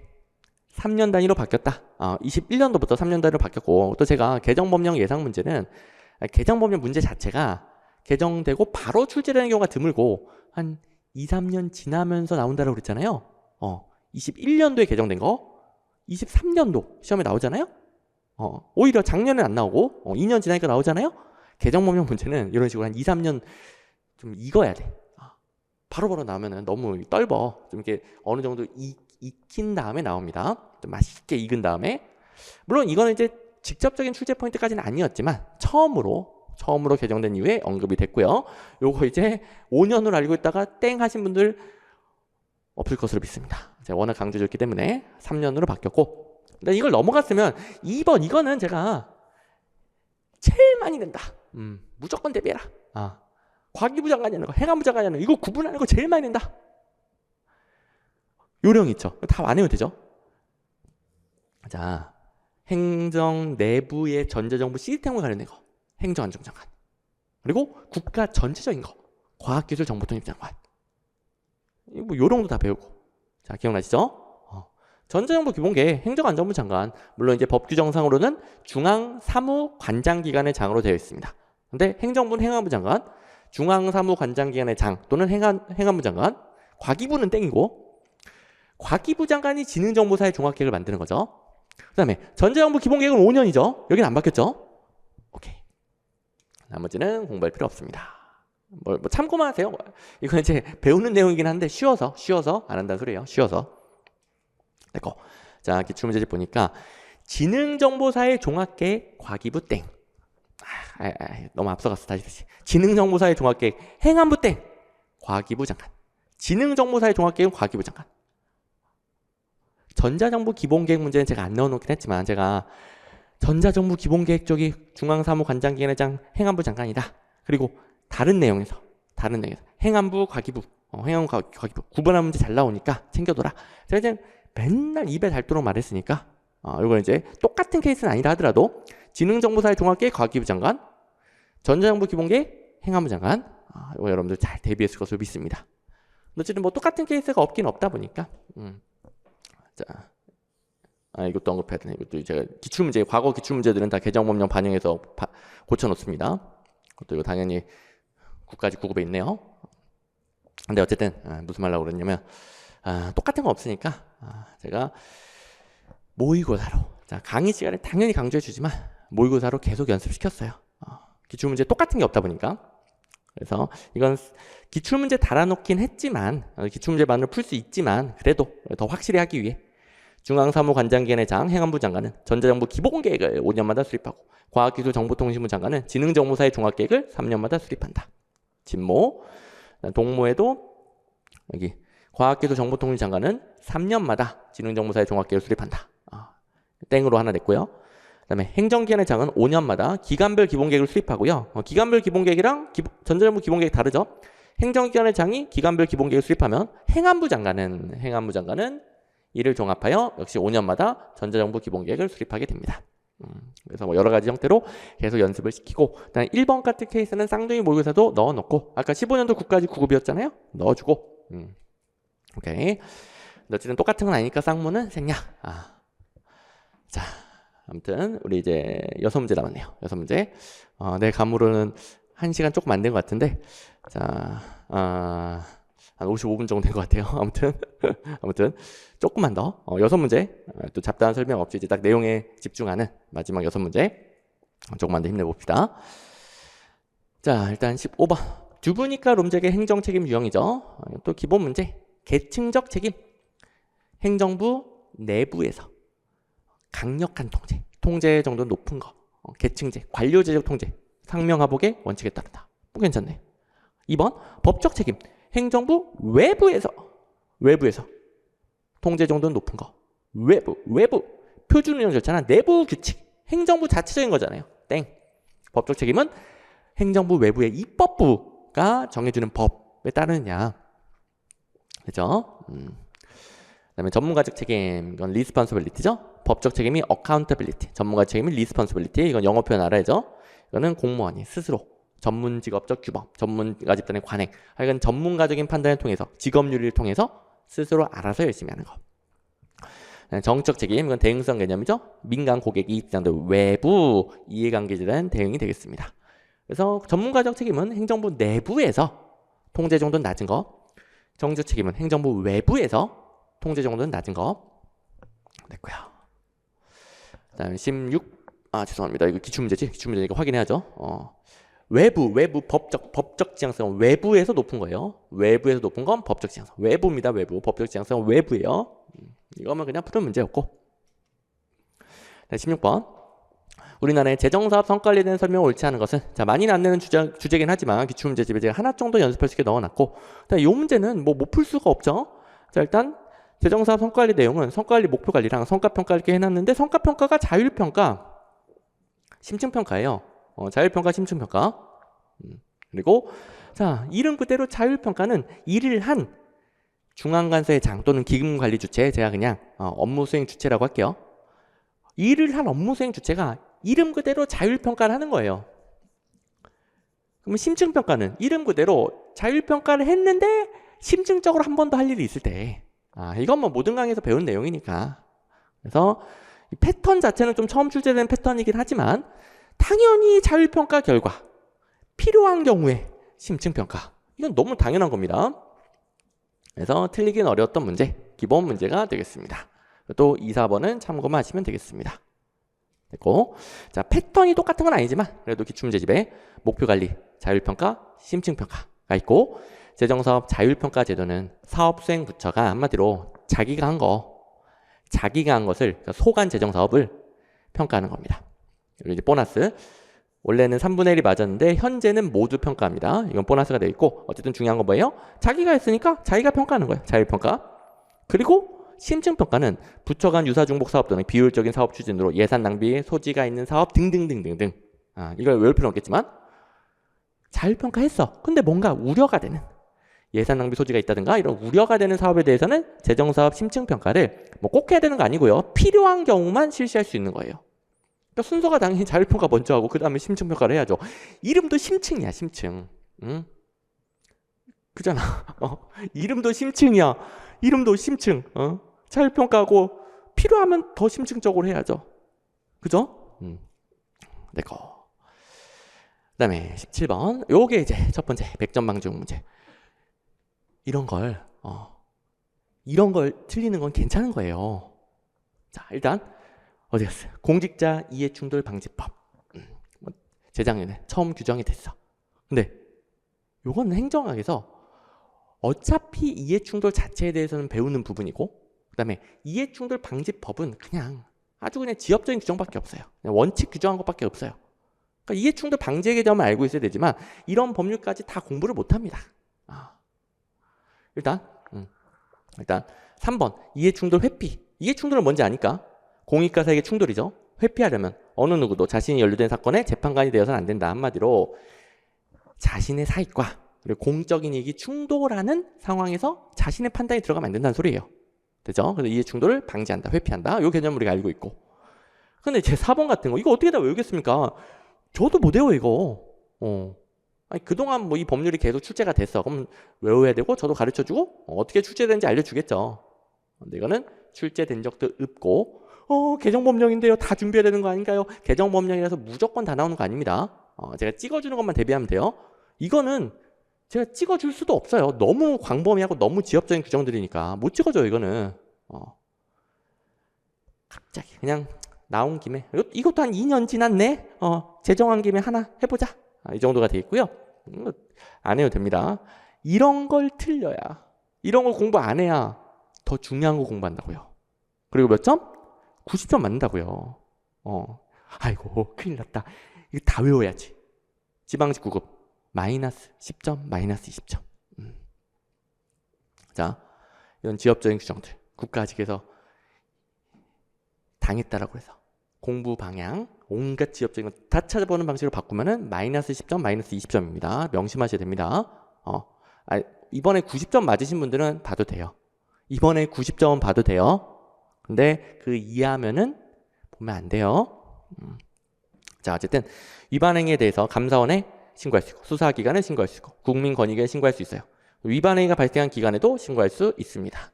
3년 단위로 바뀌었다. 21년도부터 3년 단위로 바뀌었고, 또 제가 개정법령 예상 문제는 개정법령 문제 자체가 개정되고 바로 출제되는 경우가 드물고 한 2, 3년 지나면서 나온다고 그랬잖아요. 21년도에 개정된 거 23년도 시험에 나오잖아요. 오히려 작년에 안 나오고 2년 지나니까 나오잖아요. 개정법령 문제는 이런 식으로 한 2, 3년 좀 익어야 돼. 바로바로 나오면은 너무 떫어. 좀 이렇게 어느 정도 익힌 다음에 나옵니다. 좀 맛있게 익은 다음에. 물론 이거는 이제 직접적인 출제 포인트까지는 아니었지만 처음으로 개정된 이후에 언급이 됐고요. 요거 이제 5년으로 알고 있다가 땡 하신 분들 없을 것으로 믿습니다. 제가 워낙 강조해줬기 때문에 3년으로 바뀌었고, 근데 이걸 넘어갔으면 2번 이거는 제가 제일 많이 낸다. 무조건 대비해라. 과기부 장관이라는 거, 행안부 장관이라는 거, 이거 구분하는 거 제일 많이 낸다. 요령 있죠. 다 안 해도 되죠. 자, 행정 내부의 전자정부 시스템과 관련된 거, 행정안전장관. 그리고 국가 전체적인 거, 과학기술정보통일장관. 뭐 요령도 다 배우고. 자, 기억나시죠? 전자정부 기본계획 행정안전부 장관, 물론 이제 법 규정상으로는 중앙사무관장기관의 장으로 되어 있습니다. 근데 행정부는 행안부 장관, 중앙사무관장기관의 장 또는 행안부 장관, 과기부는 땡이고, 과기부 장관이 지능정보사의 종합계획을 만드는 거죠. 그 다음에 전자정부 기본계획은 5년이죠. 여기는 안 바뀌었죠. 오케이. 나머지는 공부할 필요 없습니다. 뭐 참고만 하세요. 이건 이제 배우는 내용이긴 한데 쉬워서 안 한다는 소리예요. 쉬워서. 됐고. 자, 기출문제집 보니까 지능정보사의 종합계획 과기부 땡. 너무 앞서갔어. 다시. 지능정보사의 종합계획 행안부 땡. 과기부 장관. 지능정보사의 종합계획은 과기부 장관. 전자정부 기본계획 문제는 제가 안 넣어놓긴 했지만 제가 전자정부 기본계획 쪽이 중앙사무관장기관의 장 행안부 장관이다. 그리고 다른 내용에서 행안부 과기부 과기부 구분하는 문제 잘 나오니까 챙겨둬라. 제가 이제 맨날 입에 닳도록 말했으니까 이건 이제 똑같은 케이스는 아니라 하더라도 지능정보사의 종합계획 과기부 장관, 전자정부 기본계획 행안부 장관, 이거 여러분들 잘 대비했을 것으로 믿습니다. 어쨌든 뭐 똑같은 케이스가 없긴 없다 보니까 자, 이것도 언급해야 되네. 이것도 제가 기출문제, 과거 기출문제들은 다 개정법령 반영해서 고쳐놓습니다. 그것도 이거 당연히 국가직 9급에 있네요. 근데 어쨌든 무슨 말라고 그러냐면 똑같은 거 없으니까 제가 모의고사로, 자, 강의 시간에 당연히 강조해 주지만 모의고사로 계속 연습시켰어요. 기출문제 똑같은 게 없다 보니까. 그래서 이건 기출문제 달아놓긴 했지만 기출문제만으로 풀 수 있지만 그래도 더 확실히 하기 위해 중앙사무관장기관의 장 행안부 장관은 전자정부 기본계획을 5년마다 수립하고 과학기술정보통신부 장관은 지능정보사의 종합계획을 3년마다 수립한다. 진모, 동모에도 여기 과학기술정보통신 장관은 3년마다 지능정보사의 종합계획을 수립한다. 땡으로 하나 냈고요. 그 다음에 행정기관의 장은 5년마다 기관별 기본계획을 수립하고요. 기관별 기본계획이랑 전자정부 기본계획 다르죠. 행정기관의 장이 기관별 기본계획을 수립하면 행안부 장관은 이를 종합하여 역시 5년마다 전자정부 기본계획을 수립하게 됩니다. 그래서 뭐 여러 가지 형태로 계속 연습을 시키고, 그다음에 1번 같은 케이스는 쌍둥이 모의고사도 넣어놓고, 아까 15년도 국가직 9급이었잖아요. 넣어주고, 오케이. 어쨌든 똑같은 건 아니니까 쌍무는 생략. 자, 아무튼 우리 이제 6문제 남았네요. 6문제. 내 감으로는 1시간 조금 안 된 것 같은데, 자, 한 55분 정도 된 것 같아요. 아무튼 조금만 더 6문제 또 잡다한 설명 없이 이제 딱 내용에 집중하는 마지막 6문제 조금만 더 힘내봅시다. 자, 일단 15번 주부니까 롬제계 행정책임 유형이죠. 또 기본 문제 계층적 책임. 행정부 내부에서 강력한 통제 정도 높은 거, 계층제, 관료제적 통제, 상명하복의 원칙에 따른다. 뭐 괜찮네. 2번 법적 책임. 행정부 외부에서 통제 정도는 높은 거. 외부 표준 운영 절차나 내부 규칙. 행정부 자체적인 거잖아요. 땡. 법적 책임은 행정부 외부의 입법부가 정해주는 법에 따르느냐. 그죠? 그다음에 전문가적 책임, 이건 responsibility죠. 법적 책임이 accountability, 전문가 책임이 responsibility. 이건 영어 표현 알아야죠. 이거는 공무원이 스스로 전문 직업적 규범, 전문가 집단의 관행, 하여간 전문가적인 판단을 통해서 직업윤리를 통해서 스스로 알아서 열심히 하는 거. 정책 책임, 이건 대응성 개념이죠. 민간 고객이 입장된 외부 이해관계에 대한 대응이 되겠습니다. 그래서 전문가적 책임은 행정부 내부에서 통제 정도는 낮은 거, 정책 책임은 행정부 외부에서 통제 정도는 낮은 거 됐고요. 그다음에 16, 죄송합니다. 이거 기출문제지? 기출문제니까 확인해야죠. 외부 법적 지향성은 외부에서 높은 거예요. 외부에서 높은 건 법적 지향성. 외부입니다. 외부. 법적 지향성은 외부예요. 이거만 그냥 푸는 문제였고. 16번. 우리나라의 재정사업 성과에 대한 설명을 옳지 않은 것은, 자, 많이는 안 내는 주제긴 하지만 기출문제집에 제가 하나 정도 연습할 수 있게 넣어놨고, 이 문제는 뭐 못 풀 수가 없죠. 자, 일단 재정사업 성과관리 내용은 성과관리 목표관리랑 성과평가 이렇게 해놨는데, 성과평가가 자율평가, 심층평가예요. 자율평가, 심층평가. 그리고 자, 이름 그대로 자율평가는 일을 한 중앙관서의 장 또는 기금관리 주체, 제가 그냥 업무수행 주체라고 할게요. 일을 한 업무수행 주체가 이름 그대로 자율평가를 하는 거예요. 그러면 심층평가는 이름 그대로 자율평가를 했는데 심층적으로 한 번 더 할 일이 있을 때, 이건 뭐 모든 강의에서 배운 내용이니까. 그래서 이 패턴 자체는 좀 처음 출제된 패턴이긴 하지만 당연히 자율평가 결과 필요한 경우에 심층평가, 이건 너무 당연한 겁니다. 그래서 틀리긴 어려웠던 문제, 기본 문제가 되겠습니다. 또 2, 4번은 참고만 하시면 되겠습니다. 됐고, 자, 패턴이 똑같은 건 아니지만 그래도 기출문제집에 목표관리, 자율평가, 심층평가가 있고, 재정사업 자율평가 제도는 사업수행부처가 한마디로 자기가 한 것을, 그러니까 소관 재정사업을 평가하는 겁니다. 그리고 이제 보너스, 원래는 3분의 1이 맞았는데 현재는 모두 평가합니다. 이건 보너스가 되어 있고, 어쨌든 중요한 건 뭐예요? 자기가 했으니까 자기가 평가하는 거예요. 자율평가. 그리고 심층평가는 부처 간 유사중복 사업 또는 비효율적인 사업 추진으로 예산 낭비 소지가 있는 사업 등등등등등. 이걸 외울 필요는 없겠지만 자율평가했어. 근데 뭔가 우려가 되는, 예산 낭비 소지가 있다든가 이런 우려가 되는 사업에 대해서는 재정사업 심층평가를 뭐 꼭 해야 되는 거 아니고요. 필요한 경우만 실시할 수 있는 거예요. 그러니까 순서가 당연히 자율평가 먼저 하고 그 다음에 심층평가를 해야죠. 이름도 심층이야, 심층. 응? 그잖아. 이름도 심층이야. 이름도 심층. 자율평가하고 필요하면 더 심층적으로 해야죠. 그죠? 네, 거. 그 다음에 17번. 요게 이제 첫 번째 100점 방지용 문제. 이런 걸 틀리는 건 괜찮은 거예요. 자, 일단 어디 갔어요? 공직자 이해충돌 방지법. 재작년에 처음 규정이 됐어. 근데 요건 행정학에서 어차피 이해충돌 자체에 대해서는 배우는 부분이고, 그 다음에 이해충돌 방지법은 그냥 아주 그냥 지엽적인 규정밖에 없어요. 그냥 원칙 규정한 것밖에 없어요. 그러니까 이해충돌 방지의 개념을 알고 있어야 되지만 이런 법률까지 다 공부를 못합니다. 일단 3번 이해충돌 회피. 이해충돌은 뭔지 아니까? 공익과 사익의 충돌이죠. 회피하려면 어느 누구도 자신이 연루된 사건에 재판관이 되어서는 안 된다. 한마디로 자신의 사익과 그리고 공적인 이익이 충돌하는 상황에서 자신의 판단이 들어가면 안 된다는 소리예요. 되죠? 그래서 이해충돌을 방지한다, 회피한다. 이 개념을 우리가 알고 있고. 근데 제 4번 같은 거 이거 어떻게 다 외우겠습니까? 저도 못 외워 이거. 아니, 그동안 뭐 이 법률이 계속 출제가 됐어. 그럼 외워야 되고 저도 가르쳐주고 어떻게 출제되는지 알려주겠죠. 근데 이거는 출제된 적도 없고, 개정법령인데요. 다 준비해야 되는 거 아닌가요? 개정법령이라서 무조건 다 나오는 거 아닙니다. 제가 찍어주는 것만 대비하면 돼요. 이거는 제가 찍어줄 수도 없어요. 너무 광범위하고 너무 지엽적인 규정들이니까 못 찍어줘요. 이거는 갑자기 그냥 나온 김에 이것도 한 2년 지났네. 제정한 김에 하나 해보자. 이 정도가 돼 있고요. 안 해도 됩니다. 이런 걸 틀려야, 이런 걸 공부 안 해야 더 중요한 거 공부한다고요. 그리고 몇 점? 90점 맞는다고요. 아이고 큰일 났다. 이거 다 외워야지. 지방직 9급 마이너스 10점, 마이너스 20점. 자, 이런 지엽적인 규정들 국가직에서 당했다라고 해서 공부 방향 온갖 지엽적인 거 다 찾아보는 방식으로 바꾸면은 마이너스 10점, 마이너스 20점입니다. 명심하셔야 됩니다. 이번에 90점 맞으신 분들은 봐도 돼요. 이번에 90점은 봐도 돼요. 근데 그 이하면은 보면 안 돼요. 자, 어쨌든 위반행위에 대해서 감사원에 신고할 수 있고, 수사기관에 신고할 수 있고, 국민권익위에 신고할 수 있어요. 위반행위가 발생한 기관에도 신고할 수 있습니다.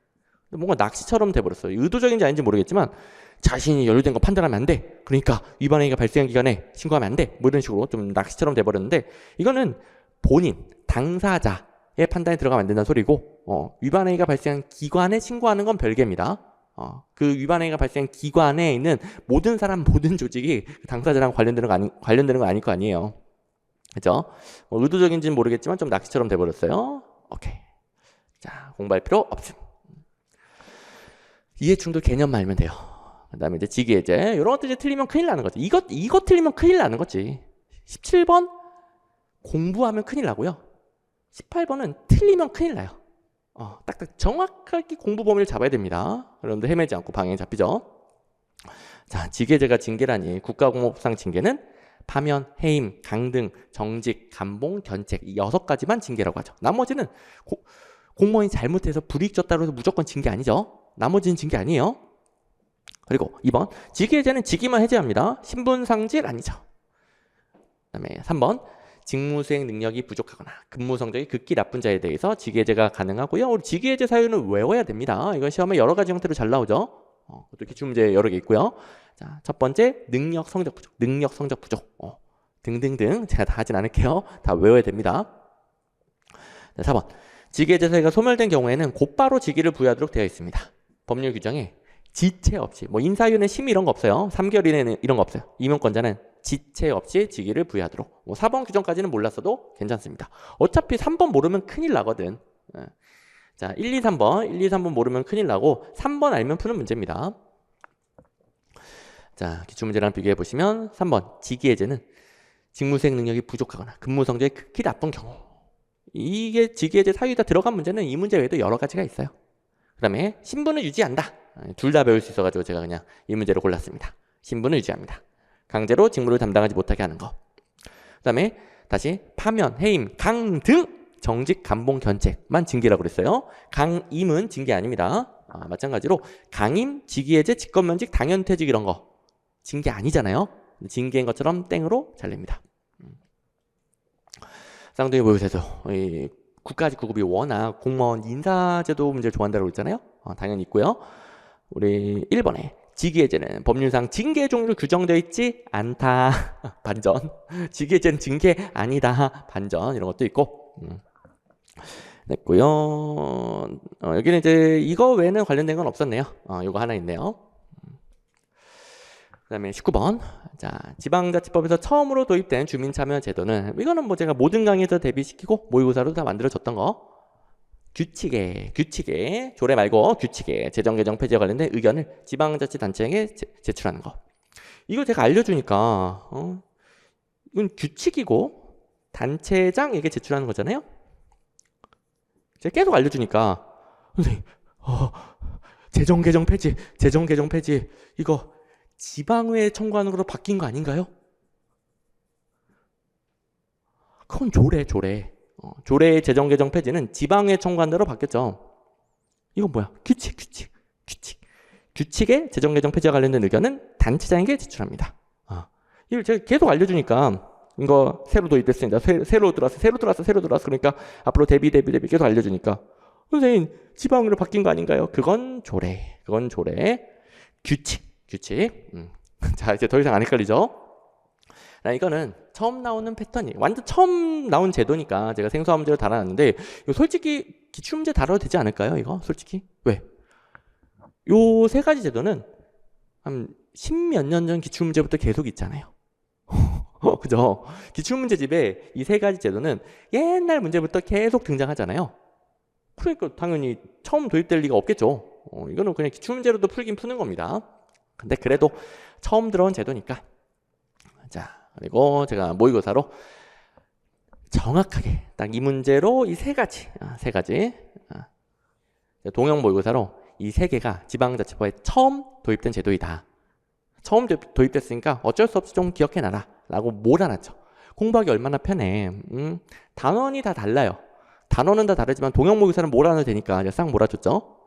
뭔가 낚시처럼 돼버렸어요. 의도적인지 아닌지 모르겠지만 자신이 연루된 거 판단하면 안 돼. 그러니까 위반 행위가 발생한 기간에 신고하면 안 돼. 뭐 이런 식으로 좀 낚시처럼 돼버렸는데 이거는 본인, 당사자의 판단이 들어가면 안 된다는 소리고 위반 행위가 발생한 기관에 신고하는 건 별개입니다. 그 위반 행위가 발생한 기관에 있는 모든 사람, 모든 조직이 당사자랑 관련되는 거 아닐 거 아니에요. 그죠? 의도적인지는 모르겠지만 좀 낚시처럼 돼버렸어요. 오케이. 자, 공부할 필요 없음. 이해충돌 개념만 알면 돼요. 그 다음에 이제 직위해제. 이런 것도 이제 틀리면 큰일 나는 거지. 이거 틀리면 큰일 나는 거지. 17번 공부하면 큰일 나고요. 18번은 틀리면 큰일 나요. 딱딱 정확하게 공부 범위를 잡아야 됩니다. 여러분들 헤매지 않고 방향이 잡히죠. 자, 직위해제가 징계라니. 국가공무법상 징계는 파면, 해임, 강등, 정직, 감봉, 견책 이 6가지만 징계라고 하죠. 나머지는 공무원이 잘못해서 불이익 줬다고 해서 무조건 징계 아니죠. 나머지는 징계 아니에요. 그리고 2번 직위해제는 직위만 해제합니다. 신분상실 아니죠. 그다음에 3번 직무수행 능력이 부족하거나 근무 성적이 극히 나쁜 자에 대해서 직위해제가 가능하고요. 우리 직위해제 사유는 외워야 됩니다. 이건 시험에 여러 가지 형태로 잘 나오죠. 또 기출문제 여러 개 있고요. 자, 첫 번째 능력 성적 부족 등등등 제가 다 하진 않을게요. 다 외워야 됩니다. 자, 4번 직위해제 사유가 소멸된 경우에는 곧바로 직위를 부여하도록 되어 있습니다. 법률 규정에 지체 없이 뭐 인사위원회 심의 이런 거 없어요. 3개월 이내는 이런 거 없어요. 임용권자는 지체 없이 직위를 부여하도록. 4번 규정까지는 몰랐어도 괜찮습니다. 어차피 3번 모르면 큰일 나거든. 자, 1, 2, 3번 모르면 큰일 나고 3번 알면 푸는 문제입니다. 자, 기출문제랑 비교해 보시면 3번 직위해제는 직무수행 능력이 부족하거나 근무 성적이 극히 나쁜 경우. 이게 직위해제 사유가 들어간 문제는 이 문제 외에도 여러 가지가 있어요. 그 다음에 신분을 유지한다. 둘 다 배울 수 있어가지고 제가 그냥 이 문제를 골랐습니다. 신분을 유지합니다. 강제로 직무를 담당하지 못하게 하는 거. 그 다음에 다시 파면, 해임, 강등, 정직, 감봉, 견책만 징계라고 그랬어요. 강임은 징계 아닙니다. 마찬가지로 강임, 직위해제, 직권면직, 당연퇴직 이런 거 징계 아니잖아요. 징계인 것처럼 땡으로 잘립니다. 쌍둥이 모의고사에서 국가직 구급이 워낙 공무원 인사제도 문제를 좋아한다고 했잖아요. 당연히 있고요. 우리 1번에 직위해제는 법률상 징계 종류 규정되어 있지 않다. 반전. 직위해제는 징계 아니다. 반전. 이런 것도 있고. 됐고요. 여기는 이제 이거 외에는 관련된 건 없었네요. 이거 하나 있네요. 그 다음에 19번. 자, 지방자치법에서 처음으로 도입된 주민참여제도는 이거는 뭐 제가 모든 강의에서 대비시키고 모의고사로 다 만들어줬던 거. 규칙에 조례 말고 규칙에 재정 개정 폐지와 관련된 의견을 지방자치단체에게 제출하는 거. 이거 제가 알려주니까 이건 규칙이고 단체장에게 제출하는 거잖아요. 제가 계속 알려주니까 선생님 재정 개정 폐지 이거 지방의회에 청구하는 거로 바뀐 거 아닌가요? 그건 조례의 재정 개정 폐지는 지방의회 청구한 대로 바뀌었죠. 이건 뭐야? 규칙의 재정 개정 폐지와 관련된 의견은 단체장에게 제출합니다. 이걸 제가 계속 알려주니까 이거 새로 도입됐습니다. 새로 들어왔어. 그러니까 앞으로 대비 계속 알려주니까 선생님 지방으로 바뀐 거 아닌가요? 그건 조례. 규칙. 자, 이제 더 이상 안 헷갈리죠? 이거는 처음 나오는 패턴이 완전 처음 나온 제도니까 제가 생소한 문제를 달아놨는데 이거 솔직히 기출문제 다뤄도 되지 않을까요? 이거 솔직히 왜? 요 세 가지 제도는 한 10몇 년 전 기출문제부터 계속 있잖아요. 그죠? 기출문제집에 이 세 가지 제도는 옛날 문제부터 계속 등장하잖아요. 그러니까 당연히 처음 도입될 리가 없겠죠. 이거는 그냥 기출문제로도 풀긴 푸는 겁니다. 근데 그래도 처음 들어온 제도니까. 자, 그리고 제가 모의고사로 정확하게 딱 이 문제로 이 세 가지 동형 모의고사로 이 세 개가 지방자치법에 처음 도입된 제도이다. 처음 도입됐으니까 어쩔 수 없이 좀 기억해놔라 라고 몰아놨죠. 공부하기 얼마나 편해. 단원이 다 달라요. 단원은 다 다르지만 동형 모의고사는 몰아놔도 되니까 싹 몰아줬죠.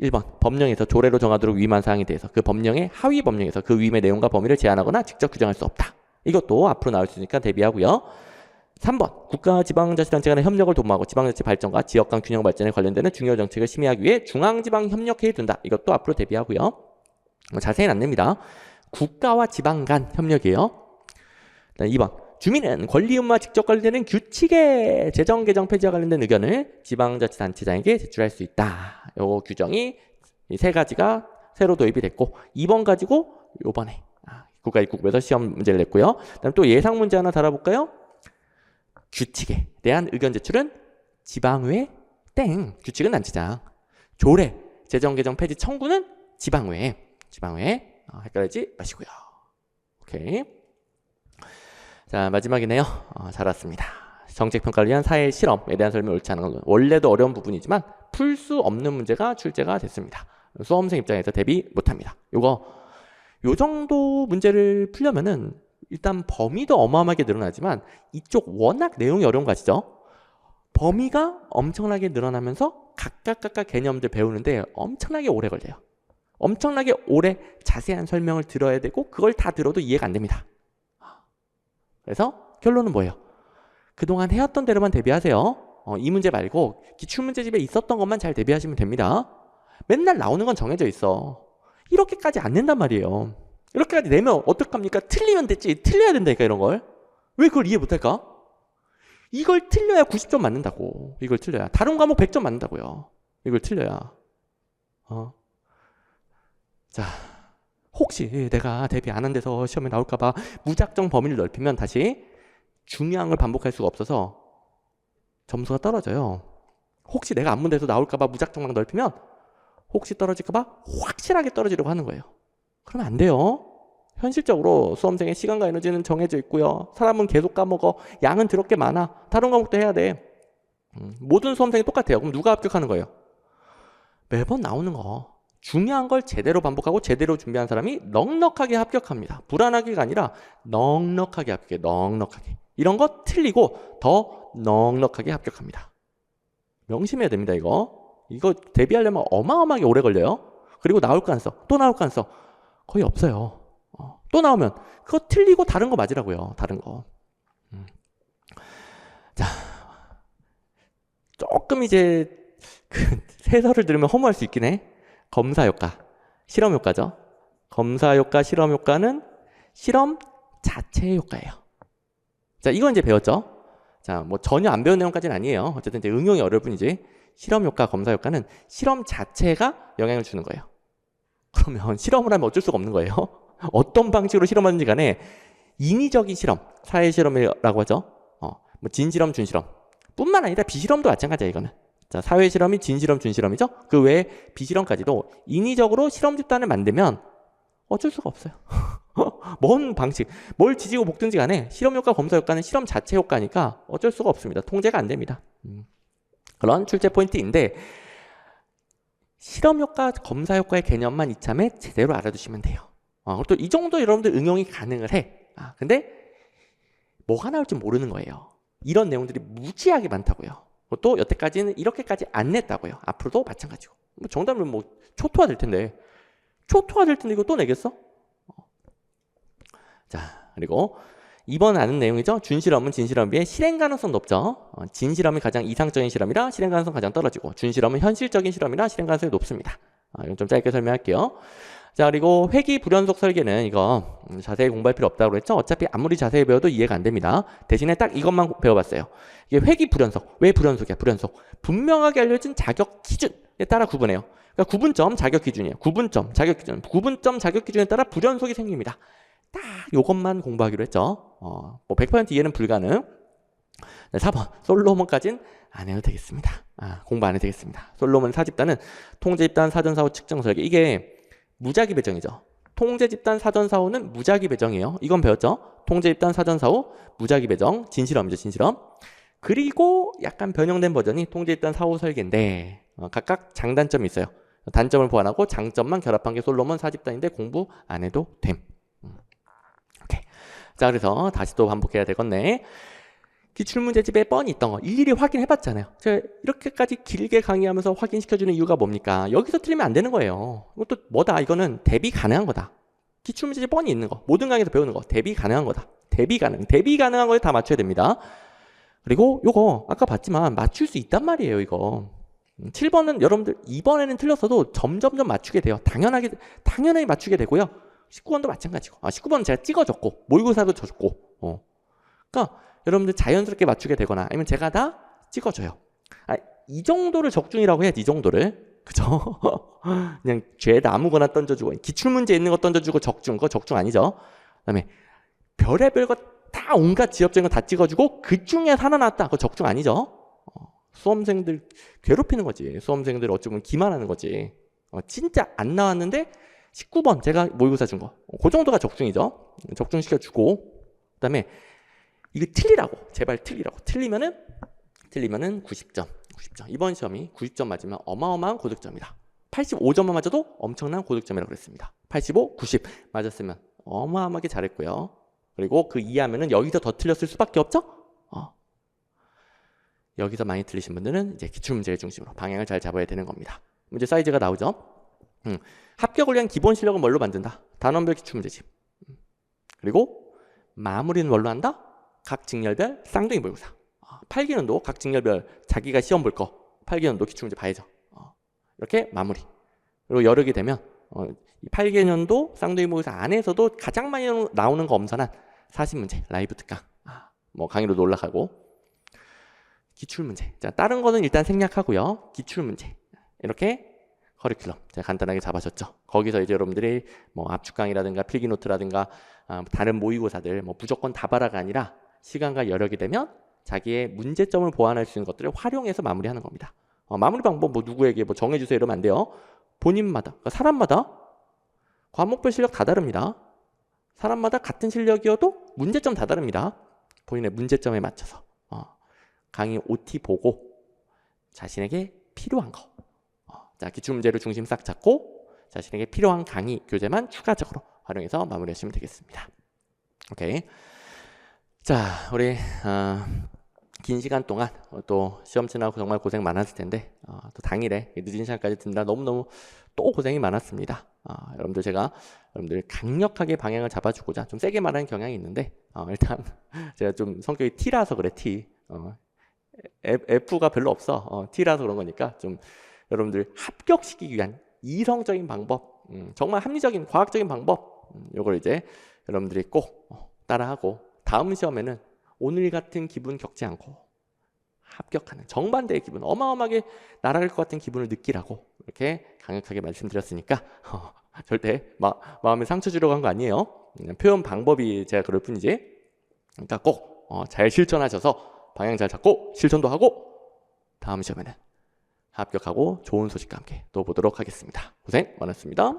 1번 법령에서 조례로 정하도록 위임한 사항에 대해서 그 법령의 하위 법령에서 그 위임의 내용과 범위를 제한하거나 직접 규정할 수 없다. 이것도 앞으로 나올 수 있으니까 대비하고요. 3번 국가 지방자치단체 간의 협력을 도모하고 지방자치 발전과 지역 간 균형 발전에 관련되는 중요 정책을 심의하기 위해 중앙지방협력회의를 둔다. 이것도 앞으로 대비하고요. 자세히는 안 냅니다. 국가와 지방 간 협력이에요. 2번 주민은 권리 의무와 직접 관련되는 규칙의 재정 개정 폐지와 관련된 의견을 지방자치단체장에게 제출할 수 있다. 요 규정이 이 세 가지가 새로 도입이 됐고 2번 가지고 요번에 국가입국부에서 시험 문제를 냈고요. 그다음 또 예상 문제 하나 달아볼까요? 규칙에 대한 의견 제출은 지방의회 땡. 규칙은 단체장. 조례 재정 개정 폐지 청구는 지방의회. 헷갈리지 마시고요. 오케이. 자, 마지막이네요. 잘 왔습니다. 정책평가를 위한 사회 실험에 대한 설명이 옳지 않은 건 원래도 어려운 부분이지만 풀 수 없는 문제가 출제가 됐습니다. 수험생 입장에서 대비 못합니다. 요 정도 문제를 풀려면은 일단 범위도 어마어마하게 늘어나지만 이쪽 워낙 내용이 어려운 거 아시죠? 범위가 엄청나게 늘어나면서 각각 개념들 배우는데 엄청나게 오래 걸려요. 엄청나게 오래 자세한 설명을 들어야 되고 그걸 다 들어도 이해가 안 됩니다. 그래서 결론은 뭐예요? 그동안 해왔던 대로만 대비하세요. 이 문제 말고 기출문제집에 있었던 것만 잘 대비하시면 됩니다. 맨날 나오는 건 정해져 있어. 이렇게까지 안 낸단 말이에요. 이렇게까지 내면 어떡합니까? 틀리면 됐지. 틀려야 된다니까 이런 걸. 왜 그걸 이해 못할까? 이걸 틀려야 90점 맞는다고. 이걸 틀려야. 다른 과목 100점 맞는다고요. 이걸 틀려야. 자, 혹시 내가 대비 안 한 데서 시험에 나올까봐 무작정 범위를 넓히면 다시 중요한 걸 반복할 수가 없어서 점수가 떨어져요. 혹시 내가 안 문 데서 나올까봐 무작정 막 넓히면 혹시 떨어질까봐 확실하게 떨어지려고 하는 거예요. 그러면 안 돼요. 현실적으로 수험생의 시간과 에너지는 정해져 있고요. 사람은 계속 까먹어. 양은 더럽게 많아. 다른 과목도 해야 돼. 모든 수험생이 똑같아요. 그럼 누가 합격하는 거예요? 매번 나오는 거. 중요한 걸 제대로 반복하고 제대로 준비한 사람이 넉넉하게 합격합니다. 불안하게가 아니라 넉넉하게 합격해. 넉넉하게. 이런 거 틀리고 더 넉넉하게 합격합니다. 명심해야 됩니다. 이거 대비하려면 어마어마하게 오래 걸려요. 그리고 나올 가능성, 또 나올 가능성 거의 없어요. 또 나오면 그거 틀리고 다른 거 맞으라고요. 다른 거. 자, 조금 이제 그 해설을 들으면 허무할 수 있긴 해. 검사 효과, 실험 효과죠. 검사 효과, 실험 효과는 실험 자체의 효과예요. 자, 이건 이제 배웠죠. 자, 뭐 전혀 안 배운 내용까지는 아니에요. 어쨌든 이제 응용이 어려울 뿐이지. 실험 효과, 검사 효과는 실험 자체가 영향을 주는 거예요. 그러면 실험을 하면 어쩔 수가 없는 거예요. 어떤 방식으로 실험하는지 간에 인위적인 실험, 사회 실험이라고 하죠. 뭐 진실험, 준실험 뿐만 아니라 비실험도 마찬가지예요. 이거는. 자, 사회 실험이 진실험, 준실험이죠. 그 외에 비실험까지도 인위적으로 실험 집단을 만들면 어쩔 수가 없어요. 뭔 방식, 뭘 지지고 볶든지 간에 실험 효과, 검사 효과는 실험 자체 효과니까 어쩔 수가 없습니다. 통제가 안 됩니다. 그런 출제 포인트인데 실험 효과, 검사 효과의 개념만 이참에 제대로 알아두시면 돼요. 또 이 정도 여러분들 응용이 가능을 해. 근데 뭐가 나올지 모르는 거예요. 이런 내용들이 무지하게 많다고요. 또 여태까지는 이렇게까지 안 냈다고요. 앞으로도 마찬가지고. 정답은 뭐 초토화 될 텐데. 이거 또 내겠어? 자, 그리고 이번 아는 내용이죠. 준실험은 진실험에 비해 실행 가능성 높죠. 진실험이 가장 이상적인 실험이라 실행 가능성 가장 떨어지고 준실험은 현실적인 실험이라 실행 가능성이 높습니다. 이건 좀 짧게 설명할게요. 자, 그리고 회귀 불연속 설계는 이거 자세히 공부할 필요 없다고 그랬죠. 어차피 아무리 자세히 배워도 이해가 안 됩니다. 대신에 딱 이것만 배워봤어요. 이게 회귀 불연속. 왜 불연속이야? 불연속. 분명하게 알려진 자격 기준에 따라 구분해요. 그러니까 구분점 자격 기준이에요. 구분점 자격 기준. 구분점 자격 기준에 따라 불연속이 생깁니다. 딱 요것만 공부하기로 했죠. 뭐 100% 이해는 불가능. 네, 4번 솔로몬까지는 안 해도 되겠습니다. 공부 안 해도 되겠습니다. 솔로몬 사집단은 통제집단 사전사후 측정 설계. 이게 무작위 배정이죠. 통제집단 사전사후는 무작위 배정이에요. 이건 배웠죠. 통제집단 사전사후 무작위 배정 진실험이죠. 진실험. 그리고 약간 변형된 버전이 통제집단 사후 설계인데 각각 장단점이 있어요. 단점을 보완하고 장점만 결합한 게 솔로몬 사집단인데 공부 안 해도 됨. 오케이. 자, 그래서 다시 또 반복해야 되겠네. 기출문제집에 뻔히 있던 거 일일이 확인해봤잖아요. 제가 이렇게까지 길게 강의하면서 확인시켜주는 이유가 뭡니까? 여기서 틀리면 안 되는 거예요. 이것도 뭐다? 이거는 대비 가능한 거다. 기출문제집 뻔히 있는 거, 모든 강의에서 배우는 거 대비 가능한 거다. 대비 가능한 거에 다 맞춰야 됩니다. 그리고 요거 아까 봤지만 맞출 수 있단 말이에요. 이거 7번은 여러분들 이번에는 틀렸어도 점점점 맞추게 돼요. 당연히 맞추게 되고요. 19번도 마찬가지고 19번은 제가 찍어줬고 모의고사도 줬고 그러니까 여러분들 자연스럽게 맞추게 되거나 아니면 제가 다 찍어줘요. 이 정도를 적중이라고 해야지. 이 정도를. 그죠? 그냥 죄다 아무거나 던져주고 기출문제 있는 거 던져주고 적중. 그거 적중 아니죠. 그다음에 별의별 거 다 온갖 지엽적인 거 다 찍어주고 그 중에 하나 나왔다. 그거 적중 아니죠. 수험생들 괴롭히는 거지. 수험생들 어쩌면 기만하는 거지. 진짜 안 나왔는데 19번 제가 모의고사 준 거. 그 정도가 적중이죠. 적중시켜주고 그다음에 이거 틀리라고. 제발 틀리라고. 틀리면은 90점. 이번 시험이 90점 맞으면 어마어마한 고득점이다. 85점만 맞아도 엄청난 고득점이라고 그랬습니다. 85, 90 맞았으면 어마어마하게 잘했고요. 그리고 그 이하면은 여기서 더 틀렸을 수밖에 없죠? 여기서 많이 틀리신 분들은 이제 기출문제를 중심으로 방향을 잘 잡아야 되는 겁니다. 문제 사이즈가 나오죠? 합격을 위한 기본 실력은 뭘로 만든다? 단원별 기출문제집. 그리고 마무리는 뭘로 한다? 각 직렬별 쌍둥이 모의고사. 8기년도 각 직렬별 자기가 시험 볼 거 8기년도 기출문제 봐야죠. 이렇게 마무리. 그리고 여력이 되면 8개년도 쌍둥이 모의고사 안에서도 가장 많이 나오는 거 엄선한 40문제 라이브 특강 뭐 강의로도 올라가고 기출문제. 자, 다른 거는 일단 생략하고요. 기출문제. 이렇게 커리큘럼 제가 간단하게 잡아줬죠. 거기서 이제 여러분들이 뭐 압축강의라든가 필기노트라든가 다른 모의고사들 뭐 무조건 다 봐라가 아니라 시간과 여력이 되면 자기의 문제점을 보완할 수 있는 것들을 활용해서 마무리하는 겁니다. 마무리 방법 뭐 누구에게 뭐 정해주세요 이러면 안 돼요. 본인마다, 그러니까 사람마다 과목별 실력 다 다릅니다. 사람마다 같은 실력이어도 문제점 다 다릅니다. 본인의 문제점에 맞춰서 강의 OT 보고 자신에게 필요한 거 자, 기출문제를 중심 싹 잡고 자신에게 필요한 강의, 교재만 추가적으로 활용해서 마무리하시면 되겠습니다. 오케이. 자, 우리 긴 시간 동안 또 시험 지나고 정말 고생 많았을 텐데 또 당일에 늦은 시간까지 듣느라 너무너무 또 고생이 많았습니다. 여러분들 제가 여러분들 강력하게 방향을 잡아주고자 좀 세게 말하는 경향이 있는데 일단 제가 좀 성격이 T라서 그래. T. F가 별로 없어. T라서 그런 거니까 좀 여러분들 합격시키기 위한 이성적인 방법, 정말 합리적인 과학적인 방법 이걸 이제 여러분들이 꼭 따라하고 다음 시험에는 오늘 같은 기분 겪지 않고 합격하는 정반대의 기분, 어마어마하게 날아갈 것 같은 기분을 느끼라고 이렇게 강력하게 말씀드렸으니까 절대 마음에 상처 주려고 한 거 아니에요. 표현 방법이 제가 그럴 뿐이지. 그러니까 꼭 잘 실천하셔서 방향 잘 잡고 실천도 하고 다음 시험에는 합격하고 좋은 소식과 함께 또 보도록 하겠습니다. 고생 많았습니다.